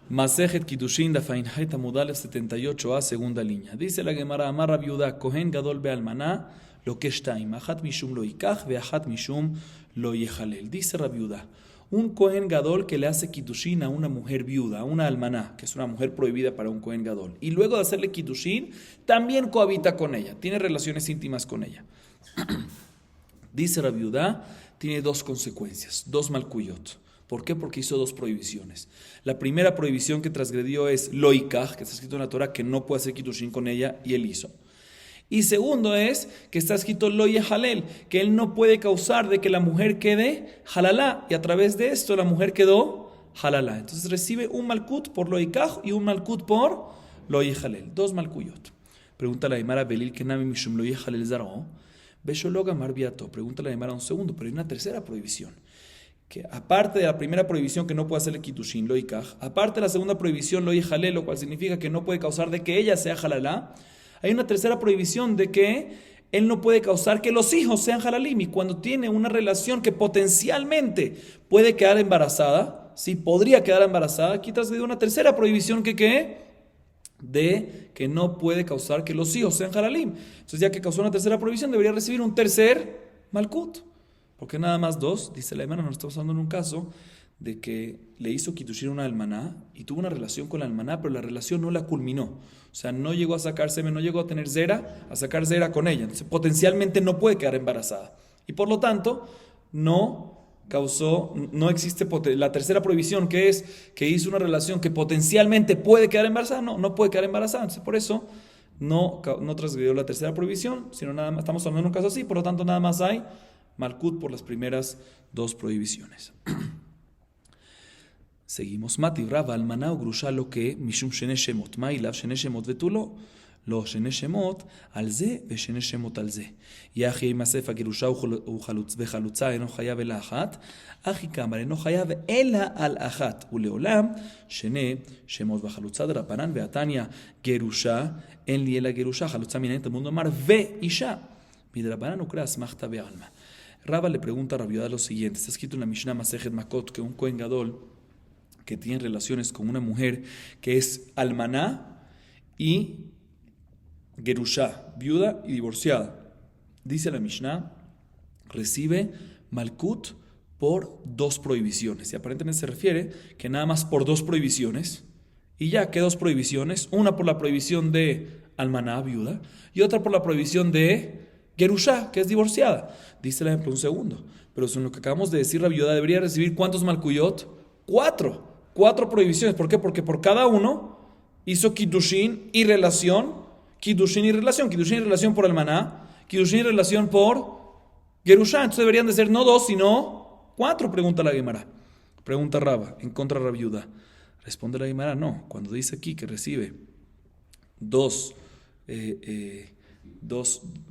Masejet Kiddushin da Fainheit Amudal 78a, segunda línea. Dice la Gemara, Amar Rabbi Yehuda, Kohen Gadol Be'almaná, lo que shtaim, Achat Mishum lo yikach, ve'achat Mishum lo yehalel. Dice Rabbi Yehuda, un Kohen Gadol que le hace Kiddushin a una mujer viuda, a una almaná, que es una mujer prohibida para un Kohen Gadol, y luego de hacerle Kiddushin, también cohabita con ella, tiene relaciones íntimas con ella. Dice Rabbi Yehuda, tiene dos consecuencias, dos malkuyot. ¿Por qué? Porque hizo dos prohibiciones. La primera prohibición que transgredió es lo ikaj, que está escrito en la Torah, que no puede hacer Kiddushin con ella, y él hizo. Y segundo es que está escrito lo yehalel, que él no puede causar de que la mujer quede halalá, y a través de esto la mujer quedó halalá. Entonces recibe un malkut por lo ikaj y un malkut por lo yehalel. Dos malkuyot. Pregunta la Gemara, Belil kenami mishum lo yehalel zaro, beshologa marbiato. Pregunta la Gemara un segundo, pero hay una tercera prohibición. Que aparte de la primera prohibición que no puede hacerle Kiddushin, lo ikaj, aparte de la segunda prohibición, lo yehalel, lo cual significa que no puede causar de que ella sea halalá, hay una tercera prohibición de que él no puede causar que los hijos sean halalim. Y cuando tiene una relación que potencialmente puede quedar embarazada, sí, podría quedar embarazada, aquí transgredió una tercera prohibición de que no puede causar que los hijos sean halalim. Entonces, ya que causó una tercera prohibición, debería recibir un tercer malkut. Porque nada más dos, dice la hermana, nos estamos hablando en un caso de que le hizo Kiddushin a una almaná y tuvo una relación con la almaná, pero la relación no la culminó. O sea, no llegó a sacar semen, no llegó a tener zera, a sacar zera con ella. Entonces, potencialmente no puede quedar embarazada. Y por lo tanto, no existe la tercera prohibición, que es que hizo una relación que potencialmente puede quedar embarazada. No puede quedar embarazada. Entonces, por eso no transgredió la tercera prohibición, sino nada más, estamos hablando en un caso así, por lo tanto, nada más hay malkut por las primeras dos prohibiciones. Seguimos. Mati Rava almaná o grusha lo que mishum shene shemot. Mailav shene shemot vetulo. Lo shene shemot al ze ve shene shemot al ze. Yachi imasef הגרושה וחלוצה אינו חייב אלא אחת. אחי כאמר אינו חייב אלא על אחת. ולעולם שני שמות וחלוצה דרבנן והתניא גרושה אין לי אלא גרושה. חלוצה מן התלמוד אמר ואישה. מדרבנן וקרא אסמכתא בעלמא. Rava le pregunta a Rabbi Yehuda lo siguiente. Está escrito en la Mishnah Masejet Makot que un Kohen Gadol que tiene relaciones con una mujer que es almaná y gerushá, viuda y divorciada. Dice la Mishnah, recibe malkut por dos prohibiciones. Y aparentemente se refiere que nada más por dos prohibiciones. Y ya, ¿qué dos prohibiciones? Una por la prohibición de almaná, viuda, y otra por la prohibición de gerushá, que es divorciada. Dice la ejemplo un segundo. Pero en lo que acabamos de decir, la viuda debería recibir ¿cuántos malkuyot? Cuatro prohibiciones. ¿Por qué? Porque por cada uno hizo Kiddushin y relación. Kiddushin y relación por almaná. Kiddushin y relación por gerushá. Entonces deberían de ser no dos, sino cuatro, pregunta la Gemara. Pregunta Rava, en contra de Rabbi Yehuda. Responde la Gemara, no. Cuando dice aquí que recibe dos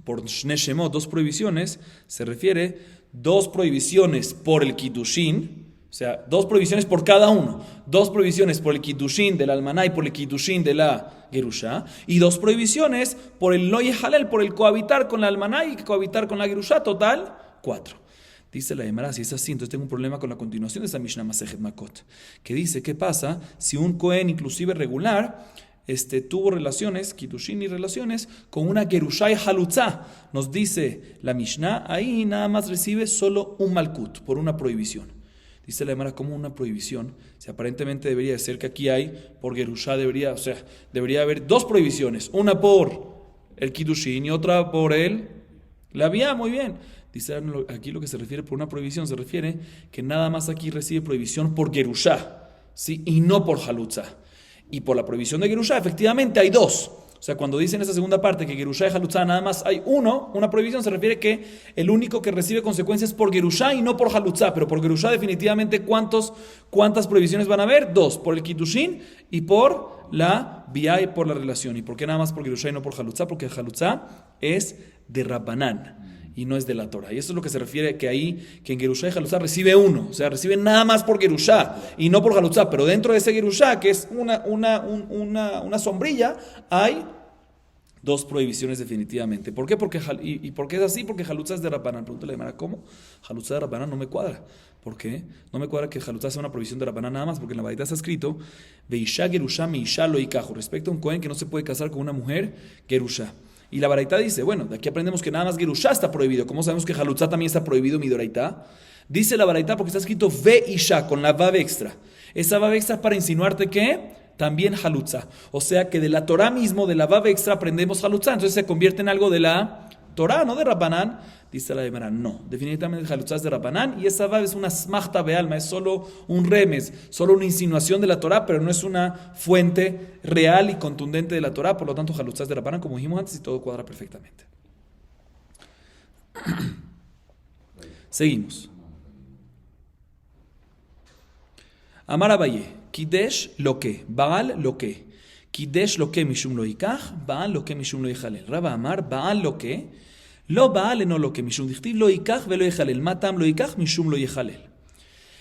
por Shne Shemot, dos prohibiciones, se refiere dos prohibiciones por el Kiddushin, o sea, dos prohibiciones por cada uno, dos prohibiciones por el Kiddushin del almaná y por el Kiddushin de la gerushá, y dos prohibiciones por el lo yehalel, por el cohabitar con la almaná y cohabitar con la gerushá, total, cuatro. Dice la Gemara, si es así, entonces tengo un problema con la continuación de esa Mishnah Masejet Makot, que dice, ¿qué pasa si un Kohen inclusive regular tuvo relaciones, Kiddushin y relaciones, con una gerushá y halutzá? Nos dice la Mishnah, ahí nada más recibe solo un malkut, por una prohibición. Dice la Gemara, como una prohibición, si aparentemente debería de ser que aquí hay, por gerushá debería haber dos prohibiciones, una por el Kiddushin y otra por el la vía, muy bien. Dice aquí lo que se refiere por una prohibición, se refiere que nada más aquí recibe prohibición por gerushá, ¿sí? Y no por halutzá. Y por la prohibición de gerushá, efectivamente hay dos. O sea, cuando dicen esa segunda parte que gerushá y halutzá nada más hay una prohibición, se refiere que el único que recibe consecuencias por gerushá y no por halutzá. Pero por gerushá definitivamente ¿cuántas prohibiciones van a haber? Dos, por el kiddushin y por la vía y por la relación. ¿Y por qué nada más por gerushá y no por halutzá? Porque el halutzá es de Rabbanán y no es de la Torah. Y eso es lo que se refiere que ahí, que en gerushá y halutzá recibe uno. O sea, recibe nada más por gerushá y no por halutzá. Pero dentro de ese gerushá, que es una sombrilla, hay dos prohibiciones definitivamente. ¿Por qué? ¿Por qué es así? Porque Jalutza es de Rabbanán. Pregúntale a Gemara, ¿cómo? Jalutza de Rabbanán no me cuadra. ¿Por qué? No me cuadra que Jalutza sea una prohibición de Rabbanán nada más, porque en la Baraita está escrito Veisha Gerusha Meisha lo ikajo, respecto a un Cohen que no se puede casar con una mujer Gerusha. Y la Baraita dice, bueno, de aquí aprendemos que nada más Gerusha está prohibido. ¿Cómo sabemos que Jalutza también está prohibido, Midoraita? Dice la Baraita porque está escrito Veisha con la Vav extra. Esa Vav extra para insinuarte que también Jalutza. O sea que de la Torah mismo, de la Vav extra, aprendemos Jalutza. Entonces se convierte en algo de la Torah, no de Rabbanán. Dice la Gemara, no. Definitivamente Jalutza es de Rabbanán. Y esa Vav es una smachta bealma, es solo un remes, solo una insinuación de la Torah, pero no es una fuente real y contundente de la Torah. Por lo tanto, Jalutza es de Rabbanán, como dijimos antes, y todo cuadra perfectamente. Seguimos. Amar Abaye, Kidesh lo que, Baal lo que, Kidesh lo que mishum lo ikach, Baal lo que mishum lo yichalel. Raba Amar, Baal lo que, lo Baal no lo que mishum dichtiv lo ikach ve lo yichalel, matam lo ikach mishum lo yichalel.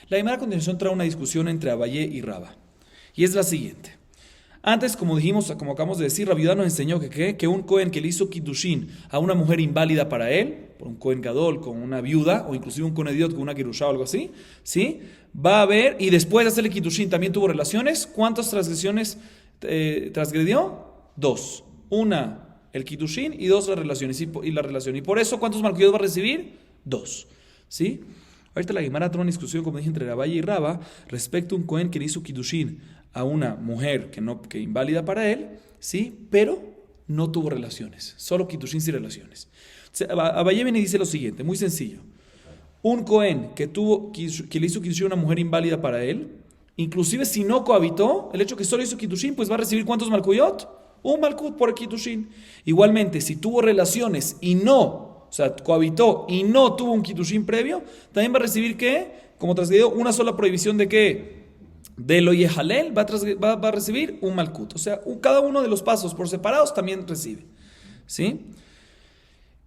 La Gemara a continuación trae una discusión entre Abaye y Raba, y es la siguiente. Antes, como dijimos, como acabamos de decir, Rabbi Yehuda nos enseñó que un Cohen que le hizo Kiddushin a una mujer inválida para él, por un Cohen Gadol con una viuda, o inclusive un Cohen Idiot con una Gerusha o algo así, ¿sí? Va a haber, y después de hacerle Kiddushin también tuvo relaciones. ¿Cuántas transgresiones transgredió? 2. Una, el Kiddushin, y 2, las relaciones. Y la relación. Y por eso, ¿cuántos malcuyot va a recibir? 2. ¿Sí? Ahorita la Gemara trae una discusión, como dije, entre Abaye y Raba respecto a un Cohen que le hizo Kiddushin a una mujer que inválida para él, ¿sí? Pero no tuvo relaciones, solo Kiddushin sin relaciones. Abaye viene y dice lo siguiente, muy sencillo. Un Cohen que le hizo Kiddushin a una mujer inválida para él, inclusive si no cohabitó, el hecho que solo hizo Kiddushin, pues va a recibir ¿cuántos malkuyot? Un malkut por el Kiddushin. Igualmente, si tuvo relaciones y no, o sea, cohabitó y no tuvo un Kiddushin previo, también va a recibir, ¿qué? Como transgredió, una sola prohibición de ¿qué? De lo yehalel va a recibir un malkut. O sea, cada uno de los pasos por separados también recibe. ¿Sí?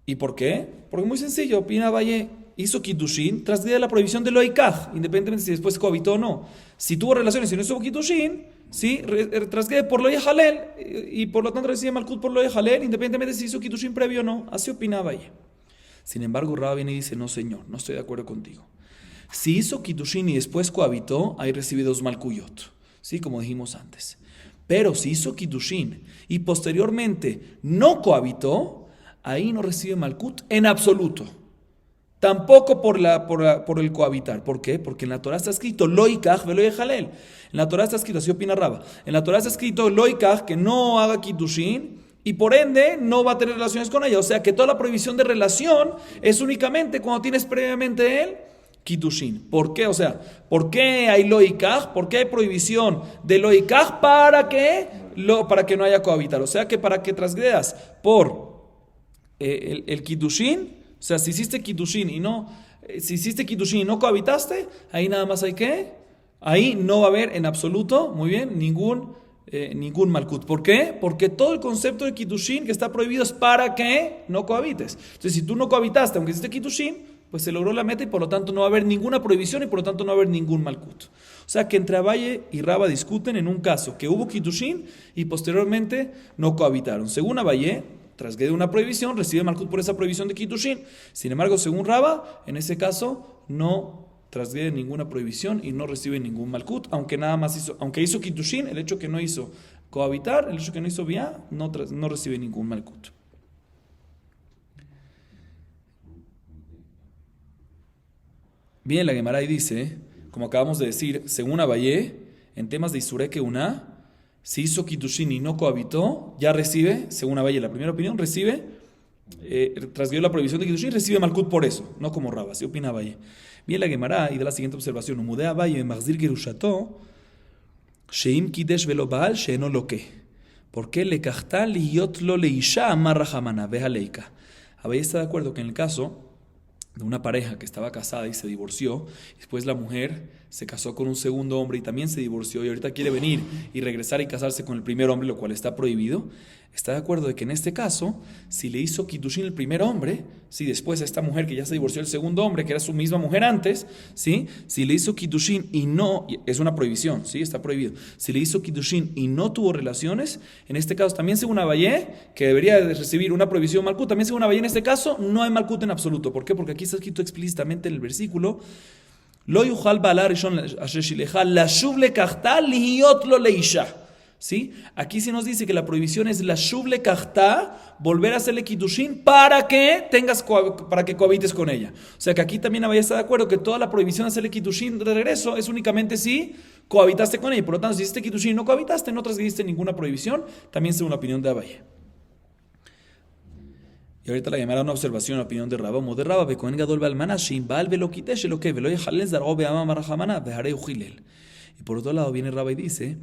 ¿Y por qué? Porque muy sencillo, opina Abaye, hizo Kiddushin, transgrede la prohibición de lo ikaj, independientemente si después cohabitó o no. Si tuvo relaciones y no hizo Kiddushin, ¿sí? Transgrede por lo yehalel y por lo tanto recibe malkut por lo yehalel, independientemente si hizo Kiddushin previo o no. Así opina Abaye. Sin embargo, Raba viene y dice, no señor, no estoy de acuerdo contigo. Si hizo Kiddushin y después cohabitó, ahí recibe 2 malkuyot, ¿sí? Como dijimos antes. Pero si hizo Kiddushin y posteriormente no cohabitó, ahí no recibe malkut en absoluto. Tampoco por el cohabitar. ¿Por qué? Porque en la Torah está escrito lo ikach ve lo yehalel. En la Torah está escrito, así opina Raba, en la Torah está escrito lo ikach, que no haga Kiddushin, y por ende no va a tener relaciones con ella. O sea que toda la prohibición de relación es únicamente cuando tienes previamente él Kiddushin. ¿Por qué? O sea, ¿por qué hay lo ikaj? ¿Por qué hay prohibición de lo ikaj? ¿Para qué? Para que no haya cohabitar. O sea que para que transgredas por el Kiddushin, o sea, si hiciste Kiddushin y no cohabitaste, ahí nada más hay que, ahí no va a haber en absoluto, muy bien, ningún malkut. ¿Por qué? Porque todo el concepto de Kiddushin que está prohibido es para que no cohabites. Entonces, si tú no cohabitaste, aunque hiciste Kiddushin, pues se logró la meta y por lo tanto no va a haber ninguna prohibición y por lo tanto no va a haber ningún malkut. O sea que entre Abaye y Raba discuten en un caso que hubo Kiddushin y posteriormente no cohabitaron. Según Abaye, transgrede una prohibición, recibe malkut por esa prohibición de Kiddushin. Sin embargo, según Raba, en ese caso no transgrede ninguna prohibición y no recibe ningún malkut, aunque hizo Kiddushin, el hecho que no hizo cohabitar, el hecho que no hizo vía, no recibe ningún malkut. Bien, la Gemara ahí dice, como acabamos de decir, según Abaye, en temas de Isuré Keuna, si hizo Kiddushin y no cohabitó, ya recibe, según Abaye, la primera opinión, transgredió la prohibición de Kiddushin, recibe malkut por eso, no como Raba, así opina Abaye. Bien, la Gemara y da la siguiente observación, Umudé Abaye, Mahzir Gerushato, Sheim Kidesh velo Baal, Sheeno lo que. ¿Por qué le cachta liyot lo leisha amarra jamana, veja leika? Abaye está de acuerdo que en el caso de una pareja que estaba casada y se divorció, después la mujer se casó con un segundo hombre y también se divorció y ahorita quiere venir y regresar y casarse con el primer hombre, lo cual está prohibido. está de acuerdo de que en este caso, si le hizo Kiddushin el primer hombre, si después a esta mujer que ya se divorció el segundo hombre, que era su misma mujer antes, ¿sí? Si le hizo Kiddushin y no, es una prohibición, ¿sí? Está prohibido. Si le hizo Kiddushin y no tuvo relaciones, en este caso también según Abayé, que debería de recibir una prohibición Malkut, también según Abayé en este caso no hay Malkut en absoluto. ¿Por qué? Porque aquí está escrito explícitamente en el versículo, Lo yuchal ba'ala rishon asher shilecha lashuv lekachta lihiot lo leisha. ¿Sí? Aquí sí nos dice que la prohibición es la shuv lekachta, volver a hacerle kiddushin para que cohabites con ella. O sea que aquí también Abayé está de acuerdo que toda la prohibición de hacerle kiddushin de regreso es únicamente si cohabitaste con ella. Por lo tanto, si hiciste kiddushin y no cohabitaste, no transgrediste ninguna prohibición, también según la opinión de Abayé. Y ahorita la llamará una observación, la opinión de Rabba. De Rabba, Bekohen Gadol Balmana, Shin Baal Velo Kitesh lo que Velo Yechalel Zargo Beama Marajamana, Beharei Ujilel. Y por otro lado viene Rabba y dice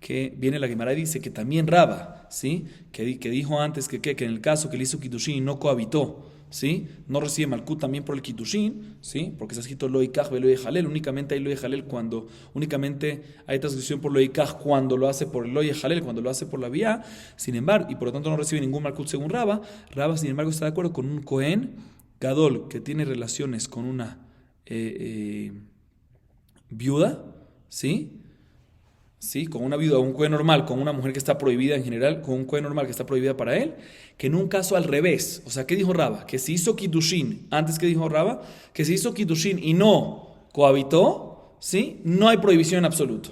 que viene la Gemara y dice que también Rabba, ¿sí? Que dijo antes que en el caso que le hizo Kiddushin y no cohabitó, ¿sí? No recibe Malkut también por el Kiddushin, ¿sí? Porque está escrito Lo Ikach Velo Yehalel, únicamente hay Lo Yehalel cuando, únicamente hay transgresión por Lo Ikach cuando lo hace por el Lo Yehalel, cuando lo hace por la vía, sin embargo, y por lo tanto no recibe ningún Malkut según Rabba. Rabba, sin embargo, está de acuerdo con un Cohen Gadol que tiene relaciones con una viuda, ¿sí? ¿Sí? Con una viuda o un cohen normal, con una mujer que está prohibida en general, con un cohen normal que está prohibida para él, que en un caso al revés, o sea, ¿qué dijo Rabba? Que se hizo Kiddushin, antes que dijo Rabba, que se hizo Kiddushin y no cohabitó, ¿sí? No hay prohibición en absoluto.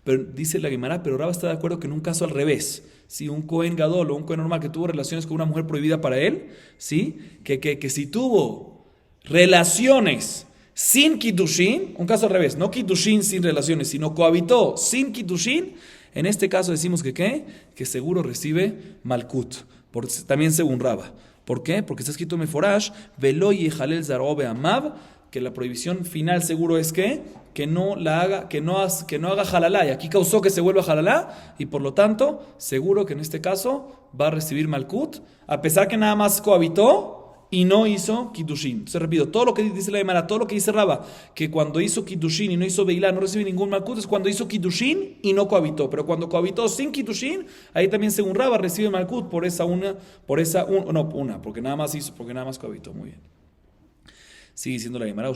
Pero dice la Gemara, pero Rabba está de acuerdo que en un caso al revés, si un cohen gadol o un cohen normal que tuvo relaciones con una mujer prohibida para él, ¿sí? Que si tuvo relaciones sin Kiddushin, un caso al revés, no Kiddushin sin relaciones, sino cohabitó sin Kiddushin, en este caso decimos que ¿qué? Que seguro recibe Malkut, también según Rabba. ¿Por qué? Porque está escrito en Meforash, Velo Yehalel Zargo Beamav, que la prohibición final seguro es que no haga halalá, y aquí causó que se vuelva halalá, y por lo tanto, seguro que en este caso va a recibir Malkut, a pesar que nada más cohabitó, y no hizo Kiddushin. Se repito, todo lo que dice la Gemara, todo lo que dice Rabba, que cuando hizo Kiddushin y no hizo Beilá, no recibe ningún Malkut, es cuando hizo Kiddushin y no cohabitó. Pero cuando cohabitó sin Kiddushin, ahí también según Rabba recibe Malkut porque nada más cohabitó. Muy bien. Sigue diciendo la Gemara,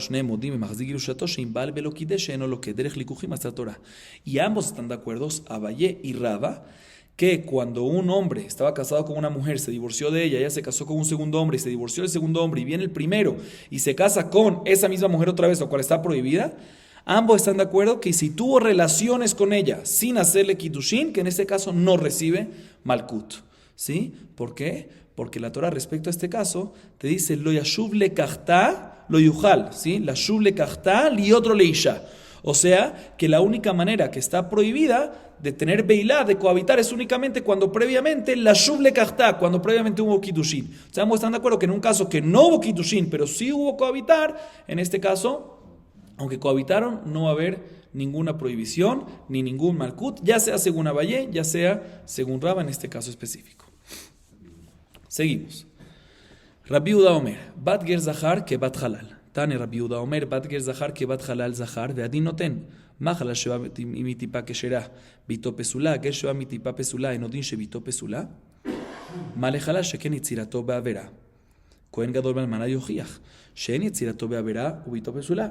y ambos están de acuerdo, Abayé y Rabba, que cuando un hombre estaba casado con una mujer, se divorció de ella se casó con un segundo hombre y se divorció del segundo hombre y viene el primero y se casa con esa misma mujer otra vez, lo cual está prohibida, ambos están de acuerdo que si tuvo relaciones con ella sin hacerle Kiddushin, que en este caso no recibe Malkut. ¿Sí? ¿Por qué? Porque la Torah respecto a este caso te dice Lo yashuv lekachta lo yuchal, ¿sí? La shuv lekachta li otro leisha. O sea, que la única manera que está prohibida de tener beilá, de cohabitar, es únicamente cuando previamente la shuv lekachta, cuando previamente hubo kiddushin. O sea, ambos están de acuerdo que en un caso que no hubo kiddushin, pero sí hubo cohabitar, en este caso, aunque cohabitaron, no va a haber ninguna prohibición, ni ningún malkut, ya sea según Abayé, ya sea según Rabba en este caso específico. Seguimos. Rabbi Yehuda Omer, bat ger zahar que bat halal. Tane Rabbi Yehuda Omer, bat ger zahar que bat halal zahar, ve'adin noten. מחלה שווה מטיפה כשרה, ביתו פסולה, גר שווה מטיפה פסולה, אין עוד דין שביתו פסולה? מה לחלה שכן יצירתו בעבירה? כהן גדול באלמנה יוכיח, שאין יצירתו בעבירה וביתו פסולה.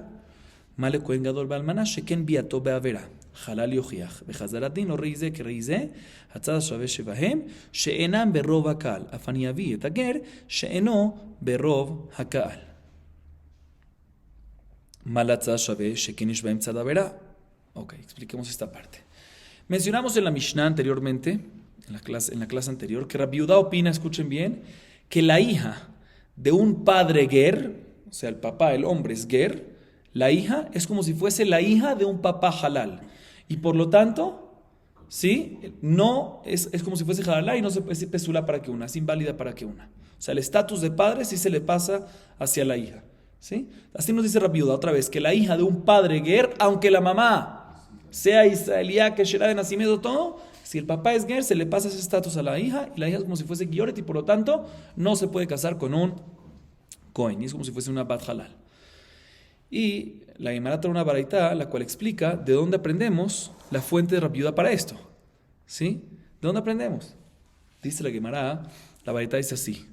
מה לכהן גדול באלמנה שכן ביאתו בעבירה? חלל יוכיח, וחזר הדין לא ראי זה כראי זה, הצד השווה שבהם, שאינם ברוב הקהל, אף אני אביא את הגר, שאינו ברוב הקהל. מה לצד השווה שכן יש בהם צד עבירה? Ok, expliquemos esta parte. Mencionamos en la Mishnah anteriormente, en la clase anterior, que Rabbi Yehuda opina, escuchen bien, que la hija de un padre ger, o sea, el papá, el hombre es ger, la hija es como si fuese la hija de un papá halal. Y por lo tanto, ¿sí? No es como si fuese halal y no se puede pesula para que una, es inválida para que una. O sea, el estatus de padre sí se le pasa hacia la hija. ¿Sí? Así nos dice Rabbi Yehuda otra vez, que la hija de un padre ger, aunque la mamá sea israelía, que será de nacimiento todo, si el papá es ger, se le pasa ese estatus a la hija, y la hija es como si fuese gioret, y por lo tanto, no se puede casar con un kohen, y es como si fuese una bat halal. Y la Gemara trae una baraita, la cual explica de dónde aprendemos la fuente de Rabbi Yehuda para esto. ¿Sí? ¿De dónde aprendemos? Dice la Gemara, la Baraita dice así.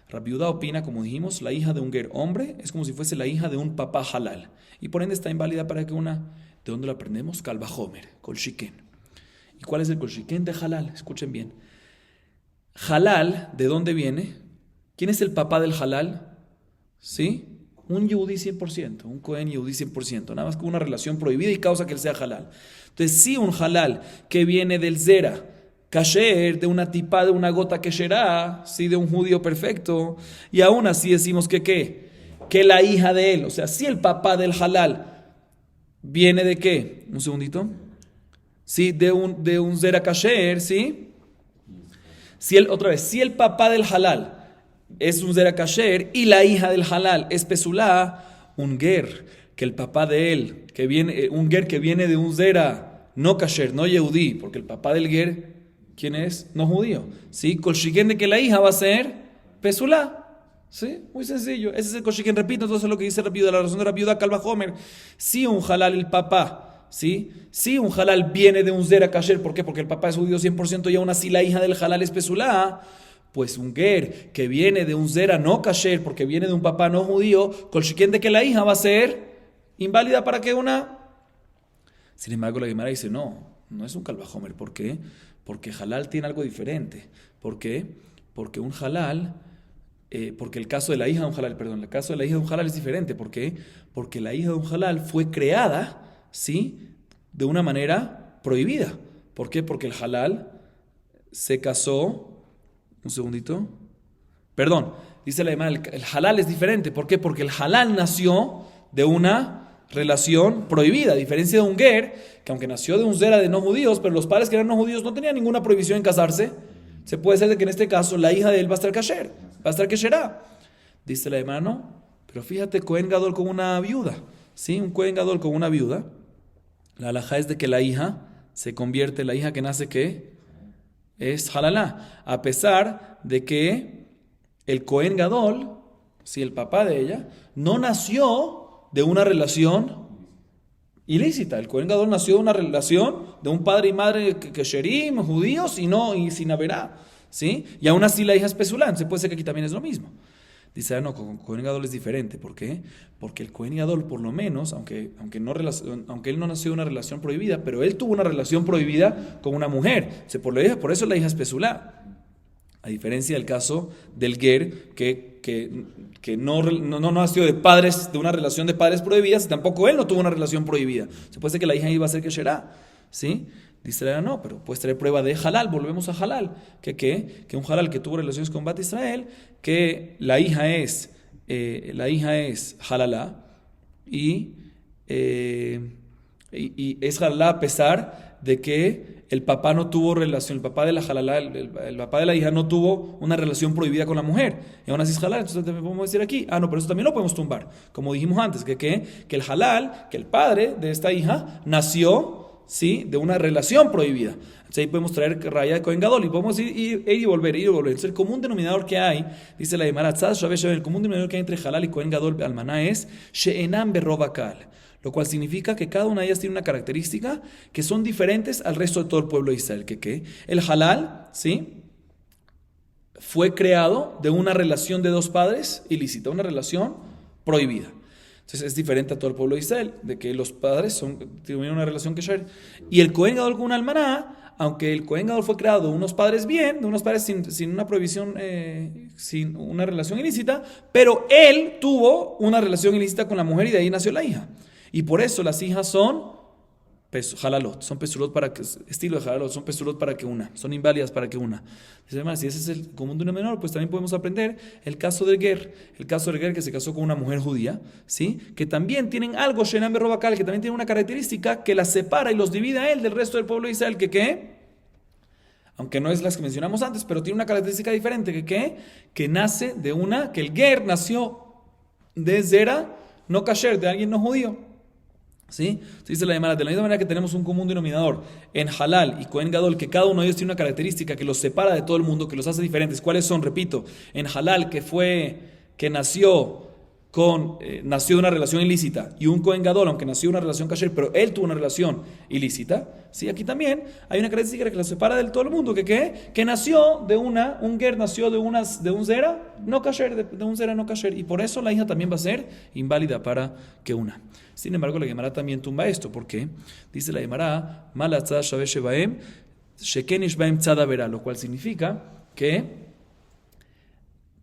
Rabbi Yehuda opina, como dijimos, la hija de un ger hombre es como si fuese la hija de un papá halal. Y por ende está inválida para que una... ¿De dónde lo aprendemos? Kalva Homer, Kol Shiken. ¿Y cuál es el Kol Shiken de halal? Escuchen bien. Halal, ¿de dónde viene? ¿Quién es el papá del halal? ¿Sí? Un Yehudí 100%, un Cohen Yehudí 100%, nada más que una relación prohibida y causa que él sea halal. Entonces, sí, un halal que viene del zera, kasher, de una tipá, de una gota kesherá, sí, de un judío perfecto, y aún así decimos que ¿qué? Que la hija de él, o sea, si el papá del halal viene de ¿qué? Un segundito. Sí, de un zera kasher, ¿sí? Si el papá del halal es un zera kasher y la hija del halal es pesulá, un ger, que el papá de él, un ger que viene de un zera no kasher, no yehudí, porque el papá del ger, ¿quién es? No judío. ¿Sí? Kol shiken de que la hija va a ser pesulá. ¿Sí? Muy sencillo. Ese es el kol shiken. Repito, entonces lo que dice Rabbi Yehuda, la razón de Rabbi Yehuda Kalva Homer. Si un halal el papá, ¿sí? Si un halal viene de un zera kasher, ¿por qué? Porque el papá es judío 100% y aún así la hija del halal es pesulá. Pues un ger que viene de un zera no kasher, porque viene de un papá no judío, kol shiken de que la hija va a ser inválida para que una... Sin embargo, la Gemara dice, no es un Kalva Homer. ¿Por qué? Porque halal tiene algo diferente. ¿Por qué? Porque un halal, porque el caso de la hija de un halal, el caso de la hija de un halal es diferente. ¿Por qué? Porque la hija de un halal fue creada, ¿sí? De una manera prohibida. ¿Por qué? Porque el halal se casó, un segundito, perdón, dice la Gemara, el halal es diferente. ¿Por qué? Porque el halal nació de una relación prohibida, a diferencia de un ger, que aunque nació de un zera de no judíos, pero los padres que eran no judíos no tenían ninguna prohibición en casarse, se puede ser de que en este caso la hija de él va a estar kasher, va a estar kesherá. Dice la Gemara, no, pero fíjate, Cohen Gadol con una viuda, ¿sí? Un Cohen Gadol con una viuda, la halajá es de que la hija se convierte, la hija que nace, ¿qué? Es halalá, a pesar de que el Cohen Gadol, ¿sí? El papá de ella, no nació de una relación ilícita. El Cohen Gadol nació de una relación de un padre y madre kesherim, judíos, y sin haberá, ¿sí? Y aún así la hija es pesulán. Se puede ser que aquí también es lo mismo. Dice, no, con Cohen Gadol es diferente. ¿Por qué? Porque el Cohen Gadol, por lo menos, aunque él no nació de una relación prohibida, pero él tuvo una relación prohibida con una mujer. Por eso la hija es pesulá. A diferencia del caso del ger, que no nació de una relación de padres prohibidas, y tampoco él no tuvo una relación prohibida. Se puede ser que la hija iba a ser kesherá, ¿sí? Dice la no, pero puedes traer prueba de halal. Volvemos a halal. Que un halal que tuvo relaciones con Bat Israel, que la hija es halalá y es halalá a pesar de que el papá no tuvo relación, el papá de la halalá, el papá de la hija no tuvo una relación prohibida con la mujer. Y aún así es halal. Entonces también podemos decir aquí, no, pero eso también lo podemos tumbar. Como dijimos antes, que el halal, que el padre de esta hija nació, ¿sí? De una relación prohibida. Entonces ahí podemos traer raya de Cohen Gadol y podemos ir y volver. Entonces el común denominador que hay, dice la Gemara, el común denominador que hay entre halal y Cohen Gadol almaná es she'enam berrobakal, lo cual significa que cada una de ellas tiene una característica que son diferentes al resto de todo el pueblo de Israel. Que el halal, ¿sí? Fue creado de una relación de dos padres ilícita, una relación prohibida. Entonces es diferente a todo el pueblo de Israel, de que los padres tienen una relación kesher. Y el Cohen Gadol con una almaná, aunque el Cohen Gadol fue creado de unos padres de unos padres sin una prohibición, sin una relación ilícita, pero él tuvo una relación ilícita con la mujer y de ahí nació la hija. Y por eso las hijas son halalot, son pesulot para que, estilo de halalot, son pesulot para que una, son inválidas para que una. Dice, además, si ese es el común denominador, pues también podemos aprender el caso del ger que se casó con una mujer judía, ¿sí? Que también tienen algo, Shenam Berrobakal, que también tiene una característica que las separa y los divide a él del resto del pueblo de Israel, aunque no es las que mencionamos antes, pero tiene una característica diferente, que nace de que el ger nació de zera, no kasher, de alguien no judío. ¿Sí? Dice la Gemara, de la misma manera que tenemos un común denominador en halal y Cohen Gadol, que cada uno de ellos tiene una característica que los separa de todo el mundo, que los hace diferentes. ¿Cuáles son? Repito, en halal que nació nació de una relación ilícita, y un Kohen Gadol, aunque nació de una relación kasher, pero él tuvo una relación ilícita, ¿sí? Aquí también hay una característica que lo separa del todo el mundo, que nació de un ger nació de un zera no kasher, de un zera no kasher, y por eso la hija también va a ser inválida para que una. Sin embargo, la Gemara también tumba esto, porque dice la Gemara, Malatzah Shaveh Shebaem, Sheken Ishbaem Tzada Vera, lo cual significa que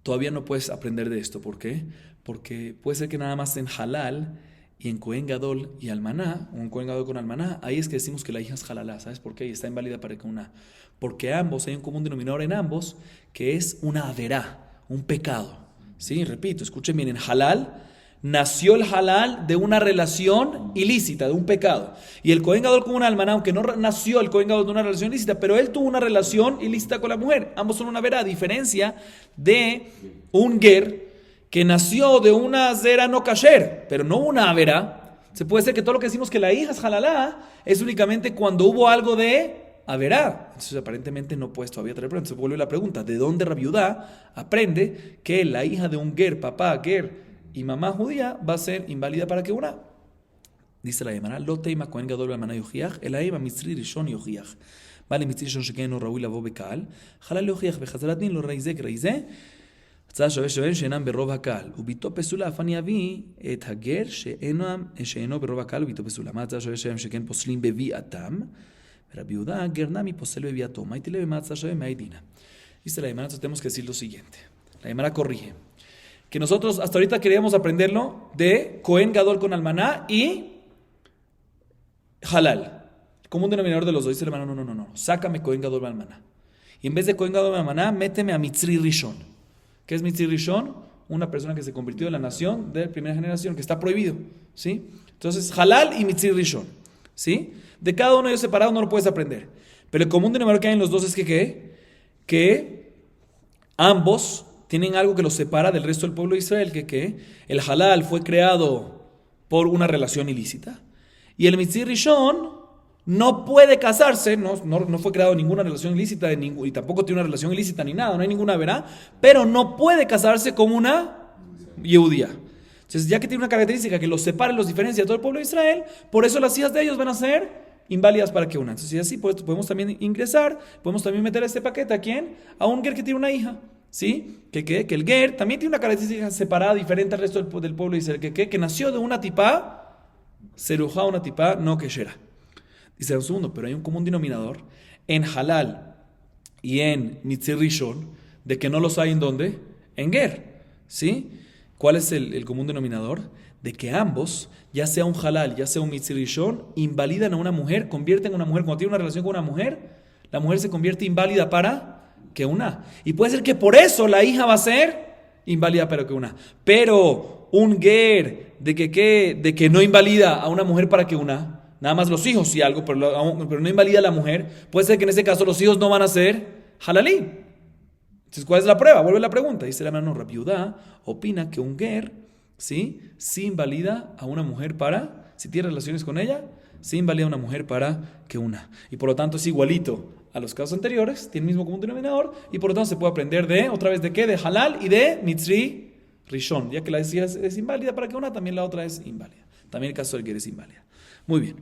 todavía no puedes aprender de esto. ¿Por qué? Porque puede ser que nada más en halal y en Kohen Gadol y almaná, un Kohen Gadol con almaná, ahí es que decimos que la hija es halalá. ¿Sabes por qué? Y está inválida para que una. Porque ambos, hay un común denominador en ambos, que es una averá, un pecado. ¿Sí? Repito, escuchen bien, en halal nació el halal de una relación ilícita, de un pecado. Y el Kohen Gadol con una almaná, aunque no nació el Kohen Gadol de una relación ilícita, pero él tuvo una relación ilícita con la mujer. Ambos son una verá, a diferencia de un ger que nació de una zera no kasher, pero no una verá. Se puede ser que todo lo que decimos que la hija es halalá es únicamente cuando hubo algo de averá. Entonces aparentemente no puedes todavía traer pruebas. Se vuelve la pregunta, ¿de dónde Rabbi Judá aprende que la hija de un ger, papá ger y mamá judía va a ser inválida para que una? Dice la Gemara, lo teima Kohen Gadol b'almaná yochiach, elaim mitzri rishon yochiach. Vale, mitzri rishon sheken no raúl lavo bekal, halal yochiach bechazrat din lo raizeh k'raizeh, הצעה שווה שווה שאינם ברוב הקהל, וביתו פסולה, אף אני אביא את הגר שאינו ברוב הקהל וביתו פסולה. מה הצעה שווה שווה שכן פוסלים בביאתם? ורבי יהודה, גר נמי פוסל בביאתו. מה הייתי לב ומה הצעה שווה? מה הידינה? Dice la Gemara, tenemos que decir lo siguiente. La Gemara corrige. Que nosotros hasta ahorita queríamos aprenderlo de Kohen Gadol con almaná y halal. Como un denominador de los dos. Dice la Gemara, no. Sácame Kohen Gadol con almaná. Y en vez de Kohen Gadol con almaná, méteme a Mitzri Rishon. ¿Qué es Mitzri Rishon? Una persona que se convirtió en la nación de primera generación, que está prohibido, ¿sí? Entonces, halal y Mitzri Rishon, ¿sí? De cada uno de ellos separado no lo puedes aprender. Pero el común denominador que hay en los dos es que ambos tienen algo que los separa del resto del pueblo de Israel, que el halal fue creado por una relación ilícita, y el Mitzri Rishon no puede casarse, no fue creado ninguna relación ilícita y tampoco tiene una relación ilícita ni nada, no hay ninguna verá, pero no puede casarse con una judía. Entonces, ya que tiene una característica que los separa y los diferencia de todo el pueblo de Israel, por eso las hijas de ellos van a ser inválidas para que una. Entonces, y así pues, podemos también ingresar, podemos también meter este paquete ¿a quién? A un ger que tiene una hija, ¿sí? Que el ger también tiene una característica separada, diferente al resto del pueblo de Israel, que nació de una tipá serujá, una tipá no keshera. Dice un segundo, pero hay un común denominador en halal y en Mitzri Rishon, de que no los hay en ¿dónde? En ger, ¿sí? ¿Cuál es el común denominador? De que ambos, ya sea un halal, ya sea un Mitzri Rishon, invalidan a una mujer, convierten a una mujer, cuando tiene una relación con una mujer, la mujer se convierte inválida para que una. Y puede ser que por eso la hija va a ser inválida para que una. Pero un ger de que no invalida a una mujer para que una, nada más los hijos sí algo, pero no invalida a la mujer, puede ser que en ese caso los hijos no van a ser halalí. Entonces, ¿cuál es la prueba? Vuelve la pregunta. Dice la mano, Rabbi Judá opina que un ger, ¿sí? Sí invalida a una mujer para, si tiene relaciones con ella, sí invalida a una mujer para que una. Y por lo tanto es igualito a los casos anteriores, tiene el mismo común denominador, y por lo tanto se puede aprender otra vez de qué, de halal y de Mitzri Rishon. Ya que la decía es inválida para que una, también la otra es inválida. También el caso del ger es inválida. Muy bien.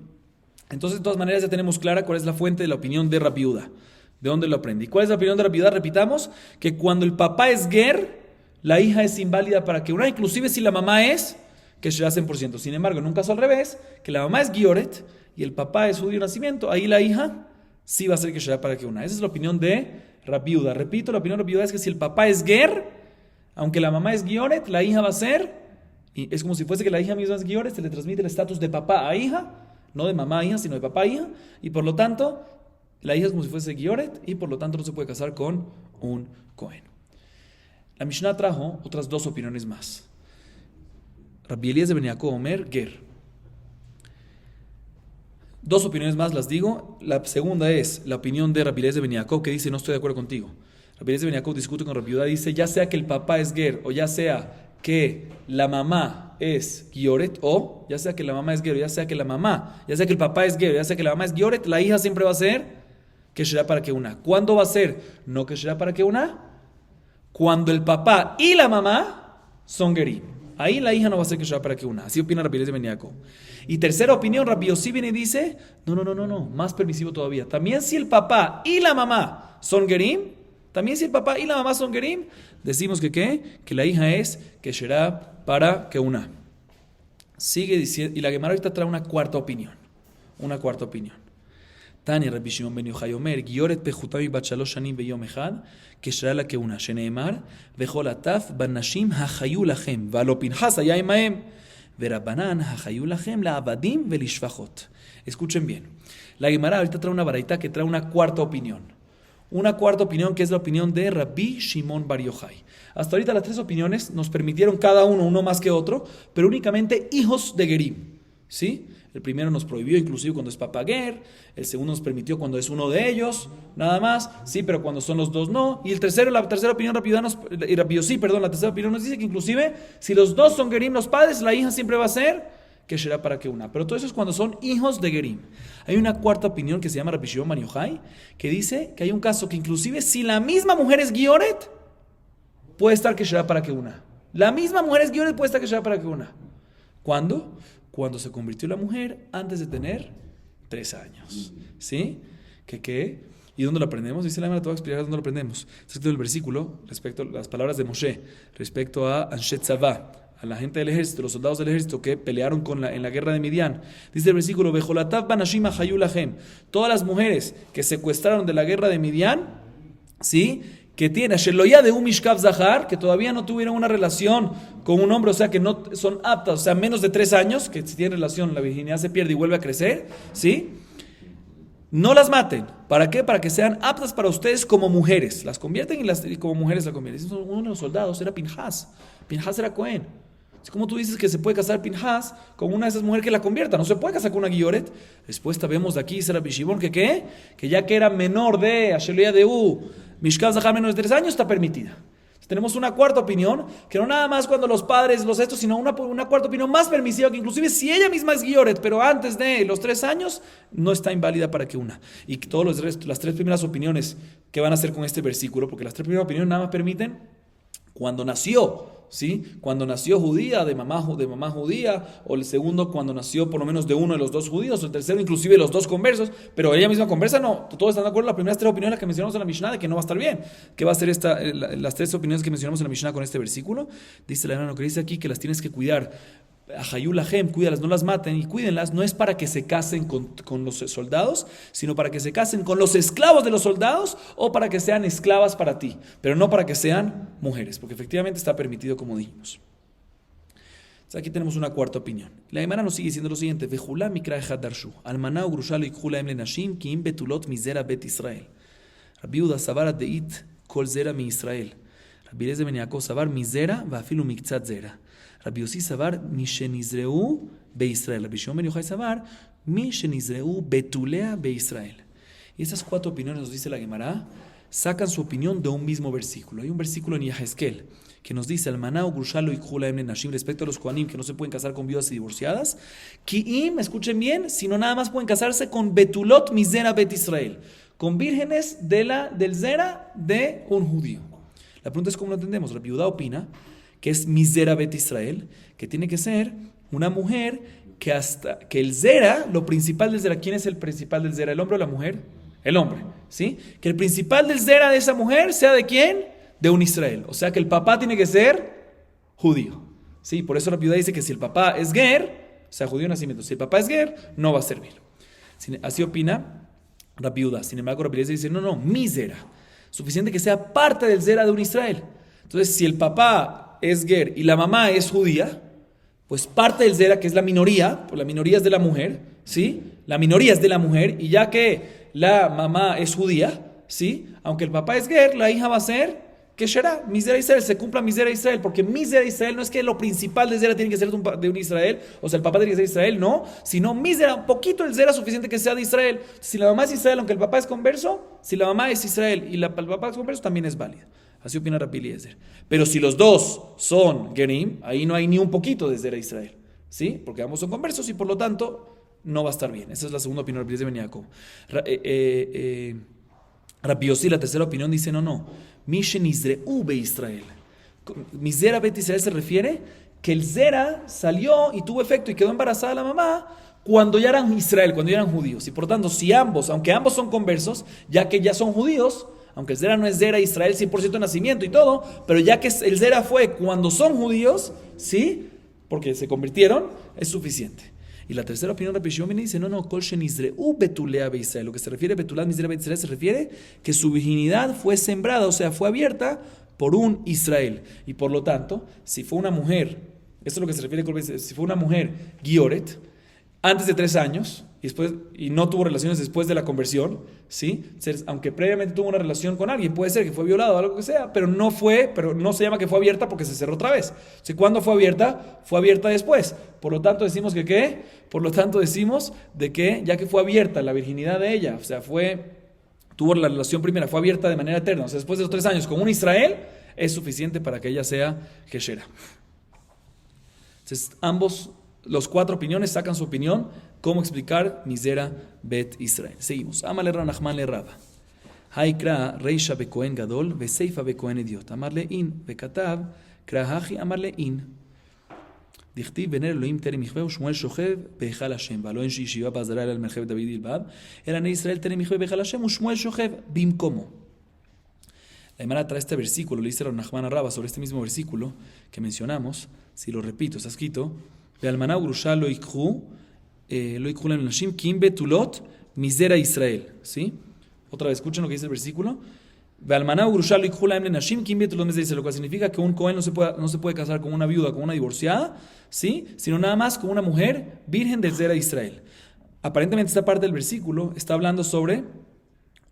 Entonces, de todas maneras, ya tenemos clara cuál es la fuente de la opinión de Rabbi Judá. ¿De dónde lo aprendí? ¿Cuál es la opinión de Rabbi Judá? Repitamos, que cuando el papá es ger, la hija es inválida para que una, inclusive si la mamá es que será 100%. Sin embargo, en un caso al revés, que la mamá es gioret y el papá es judío de nacimiento, ahí la hija sí va a ser que será para que una. Esa es la opinión de Rabbi Judá. Repito, la opinión de Rabbi Judá es que si el papá es ger, aunque la mamá es gioret, la hija va a ser... Y es como si fuese que la hija misma es gioret, se le transmite el estatus de papá a hija, no de mamá a hija, sino de papá a hija, y por lo tanto, la hija es como si fuese gioret, y por lo tanto no se puede casar con un Cohen. La Mishnah trajo otras dos opiniones más. Rabbi Eliezer ben Yaakov Omer, ger. Dos opiniones más las digo. La segunda es la opinión de Rabbi Eliezer ben Yaakov, que dice, no estoy de acuerdo contigo. Rabbi Eliezer ben Yaakov discute con Rabbi Judá, dice, ya sea que el papá es ger, o ya sea que la mamá es gioret, o ya sea que la mamá es ger, ya sea que el papá es ger, ya sea que la mamá es gioret, la hija siempre va a ser que será para que una. ¿Cuándo va a ser no que será para que una? Cuando el papá y la mamá son gerim. ahí la hija no va a ser que sea para que una. Así opina Rabbi Eliezer ben Yaakov. Y tercera opinión, Rabbi Yossi viene y dice, no, más permisivo todavía. También si el papá y la mamá son gerim, decimos que ¿qué? Que la hija es que será para que una. Sigue diciendo, y la Gemara ahorita trae una cuarta opinión. Tania Rabbi Shimon ben Yochai Omer, Gioret pechutami bat shalosh shanim beyom echad, כשרה לכהונה, שנאמר, וכל הטף בנשים החיו לכם, והלא פנחס היה עמהם, ורבנן החיו לכם לעבדים ולשפחות. Escuchen bien. La Gemara ahorita trae una baraita que trae una cuarta opinión. Una cuarta opinión que es la opinión de Rabbi Shimon bar Yochai. Hasta ahorita las tres opiniones nos permitieron cada uno más que otro, pero únicamente hijos de Gerim. ¿Sí? El primero nos prohibió inclusive cuando es papaguer, el segundo nos permitió cuando es uno de ellos, nada más, sí, pero cuando son los dos no, y la tercera opinión la tercera opinión nos dice que inclusive si los dos son gerim, los padres, la hija siempre va a ser que será para que una, pero todo eso es cuando son hijos de gerim. Hay una cuarta opinión que se llama Rabbi Shimon bar Yochai, que dice que hay un caso que inclusive si la misma mujer es gioret, puede estar que será para que una. La misma mujer es gioret, puede estar que será para que una. ¿Cuándo? Cuando se convirtió la mujer antes de tener 3 años. ¿Sí? ¿Qué? ¿Y dónde lo aprendemos? Dice la Gemara, te voy a explicar dónde lo aprendemos. Está escrito el versículo respecto a las palabras de Moshe, respecto a Anshe Tzavá, a la gente del ejército, los soldados del ejército que pelearon en la guerra de Midian. Dice el versículo, Vejolatav banashim hayu lahem. Todas las mujeres que secuestraron de la guerra de Midian, ¿sí? Que tiene Sheloya de un Mishkav Zahar, que todavía no tuvieron una relación con un hombre, o sea que no son aptas, o sea, menos de 3 años, que si tienen relación, la virginidad se pierde y vuelve a crecer, ¿sí? No las maten. ¿Para qué? Para que sean aptas para ustedes como mujeres. Las convierten y como mujeres la convierten. Uno de los soldados era Pinhas. Pinhas era Cohen. Es como tú dices que se puede casar Pinhas con una de esas mujeres que la convierta. No se puede casar con una Gioret. Respuesta vemos de aquí, Rabbi Shimon, que ¿qué? Que ya que era menor de Asheloya de Mishkav Zahar menos de 3 años, está permitida. Tenemos una cuarta opinión, que no nada más cuando los padres, sino una cuarta opinión más permisiva, que inclusive si ella misma es Gioret, pero antes de los 3 años, no está inválida para que una. Y todas las 3 primeras opiniones que van a hacer con este versículo, porque las 3 primeras opiniones nada más permiten cuando nació, ¿sí? Cuando nació judía, de mamá judía, o el segundo cuando nació por lo menos de uno de los 2 judíos, o el tercero inclusive los 2 conversos, pero ella misma conversa, no, todos están de acuerdo en las primeras 3 opiniones que mencionamos en la Mishnah de que no va a estar bien. ¿Qué va a ser las 3 opiniones que mencionamos en la Mishnah con este versículo? Dice la hermana que dice aquí que las tienes que cuidar. Hayu lahem, cuídalas, no las maten y cuídenlas, no es para que se casen con los soldados, sino para que se casen con los esclavos de los soldados o para que sean esclavas para ti, pero no para que sean mujeres, porque efectivamente está permitido como dijimos. Entonces aquí tenemos una cuarta opinión. La Gemara nos sigue diciendo lo siguiente: Vejula mikra echad darshu, almaná ugrusha lo yikhula em lenashim ki im betulot mizera bet Israel. Rabbi Yehuda savar adeit kol zera mi Israel. Rabbi Eliezer ben Yaakov savar mizera vafilu miktzat zera. Rabbi Yossi savar mi shenizreu beIsrael. Rabbi Shimon ben Yochai savar mi shenizreu betulea beIsrael. Y estas 4 opiniones, nos dice la Gemara, sacan su opinión de un mismo versículo. Hay un versículo en Yahezkel que nos dice: Almaná ugrusha lo yikhula em lenashim, respecto a los Kohanim que no se pueden casar con viudas y divorciadas. Ki'im, escuchen bien, sino nada más pueden casarse con betulot mizera bet Israel, con vírgenes del zera de un judío. La pregunta es cómo lo entendemos. Rabbi Yehuda opina que es mizera bet Israel, que tiene que ser una mujer que el zera, lo principal del zera, ¿quién es el principal del zera? ¿El hombre o la mujer? El hombre, ¿sí? Que el principal del zera de esa mujer sea ¿de quién? De un Israel. O sea que el papá tiene que ser judío, ¿sí? Por eso Rabbi Yehuda dice que si el papá es ger, o sea, judío de nacimiento, si el papá es ger, no va a servir. Así opina Rabbi Yehuda. Sin embargo, Rabbi Eliezer dice: no, mi zera. Suficiente que sea parte del zera de un Israel. Entonces, si el papá es ger y la mamá es judía, pues parte del zera, que es la minoría, pues la minoría es de la mujer, ¿sí? La minoría es de la mujer, y ya que la mamá es judía, ¿sí? Aunque el papá es ger, la hija va a ser que será Mizera Israel, se cumpla Mizera Israel, porque Mizera Israel no es que lo principal del zera tiene que ser de un Israel, o sea, el papá tiene que ser Israel, no, sino Mizera, un poquito el zera suficiente que sea de Israel. Si la mamá es Israel, aunque el papá es converso, si la mamá es Israel y el papá es converso, también es válido. Así opina Rabbi Eliezer. Pero si los dos son gerim, ahí no hay ni un poquito de zera Israel, ¿sí? Porque ambos son conversos y por lo tanto no va a estar bien. Esa es la segunda opinión de Rabbi Eliezer ben Yaakov. Rabbi Yossi, la tercera opinión, dice: no. Mi shenizreu be Israel. Mizera bet Israel se refiere que el Zera salió y tuvo efecto y quedó embarazada la mamá cuando ya eran Israel, cuando ya eran judíos. Y por lo tanto, si ambos, aunque ambos son conversos, ya que ya son judíos, aunque el Zera no es Zera Israel 100% de nacimiento y todo, pero ya que el Zera fue cuando son judíos, ¿sí? Porque se convirtieron, es suficiente. Y la tercera opinión de Rabbi Shimon dice, no, Kol Shenizreu Betulea Beisrael. Lo que se refiere a Betulat Mizrea Beisrael se refiere que su virginidad fue sembrada, o sea, fue abierta por un Israel. Y por lo tanto, si fue una mujer, esto es lo que se refiere con si fue una mujer Gioret, antes de 3 años, y no tuvo relaciones después de la conversión, ¿sí? Aunque previamente tuvo una relación con alguien, puede ser que fue violado o algo que sea, pero no se llama que fue abierta porque se cerró otra vez. ¿Sí? ¿Cuándo fue abierta? Fue abierta después. Por lo tanto decimos que ¿qué? Por lo tanto decimos de que ya que fue abierta la virginidad de ella, o sea, tuvo la relación primera, fue abierta de manera eterna, o sea, después de los 3 años con un Israel, es suficiente para que ella sea Geshera. Entonces, los 4 opiniones sacan su opinión, cómo explicar Mizera Bet Israel. Seguimos. Amale Rav Nachman le Rava. Haikra Reisha bekohen gadol, veseifa bekohen idiot. Amarle in, bekatav, krahachi amarle in. Dichtiv vener Elohim terem ichveu, Shmuel shochev behechal Hashem. Valo en shiva bazara el merchev David ilbab. Era ne Israel terem ichveu behechal Hashem, Shmuel shochev bimkomo. La Gemara trae este versículo, le dice Rav Nachman a Rava sobre este mismo versículo que mencionamos. Si lo repito, está escrito: Ve'almaná ugrusha lo yikhu lem nashim kim betulot mizera Israel. ¿Sí? Otra vez, escuchen lo que dice el versículo. Ve'almaná ugrusha lo yikhu lem nashim kim betulot mizera Israel. Lo cual significa que un cohen no se puede casar con una viuda, con una divorciada, ¿sí? Sino nada más con una mujer virgen del Zera Israel. Aparentemente esta parte del versículo está hablando sobre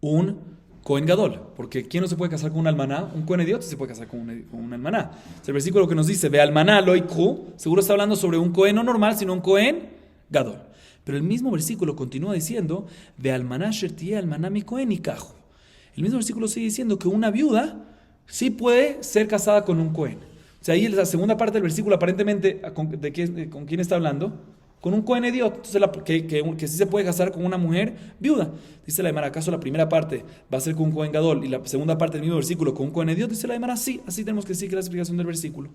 un Cohen Gadol, porque ¿quién no se puede casar con un almaná? Un Cohen Idiot se puede casar con un almaná. Es el versículo que nos dice, ve almaná lo ikhu, seguro está hablando sobre un Cohen no normal, sino un Cohen Gadol. Pero el mismo versículo continúa diciendo, ve almaná shertie almaná mi Cohen ikahu. El mismo versículo sigue diciendo que una viuda sí puede ser casada con un Cohen. O sea, ahí en la segunda parte del versículo, aparentemente, ¿con quién está hablando? Con un Cohen Idiot, entonces que sí se puede casar con una mujer viuda. Dice la Gemara, ¿acaso la primera parte va a ser con un Cohen Gadol y la segunda parte del mismo versículo con un Cohen Idiot? Dice la Gemara, sí, así tenemos que decir que es la explicación del versículo.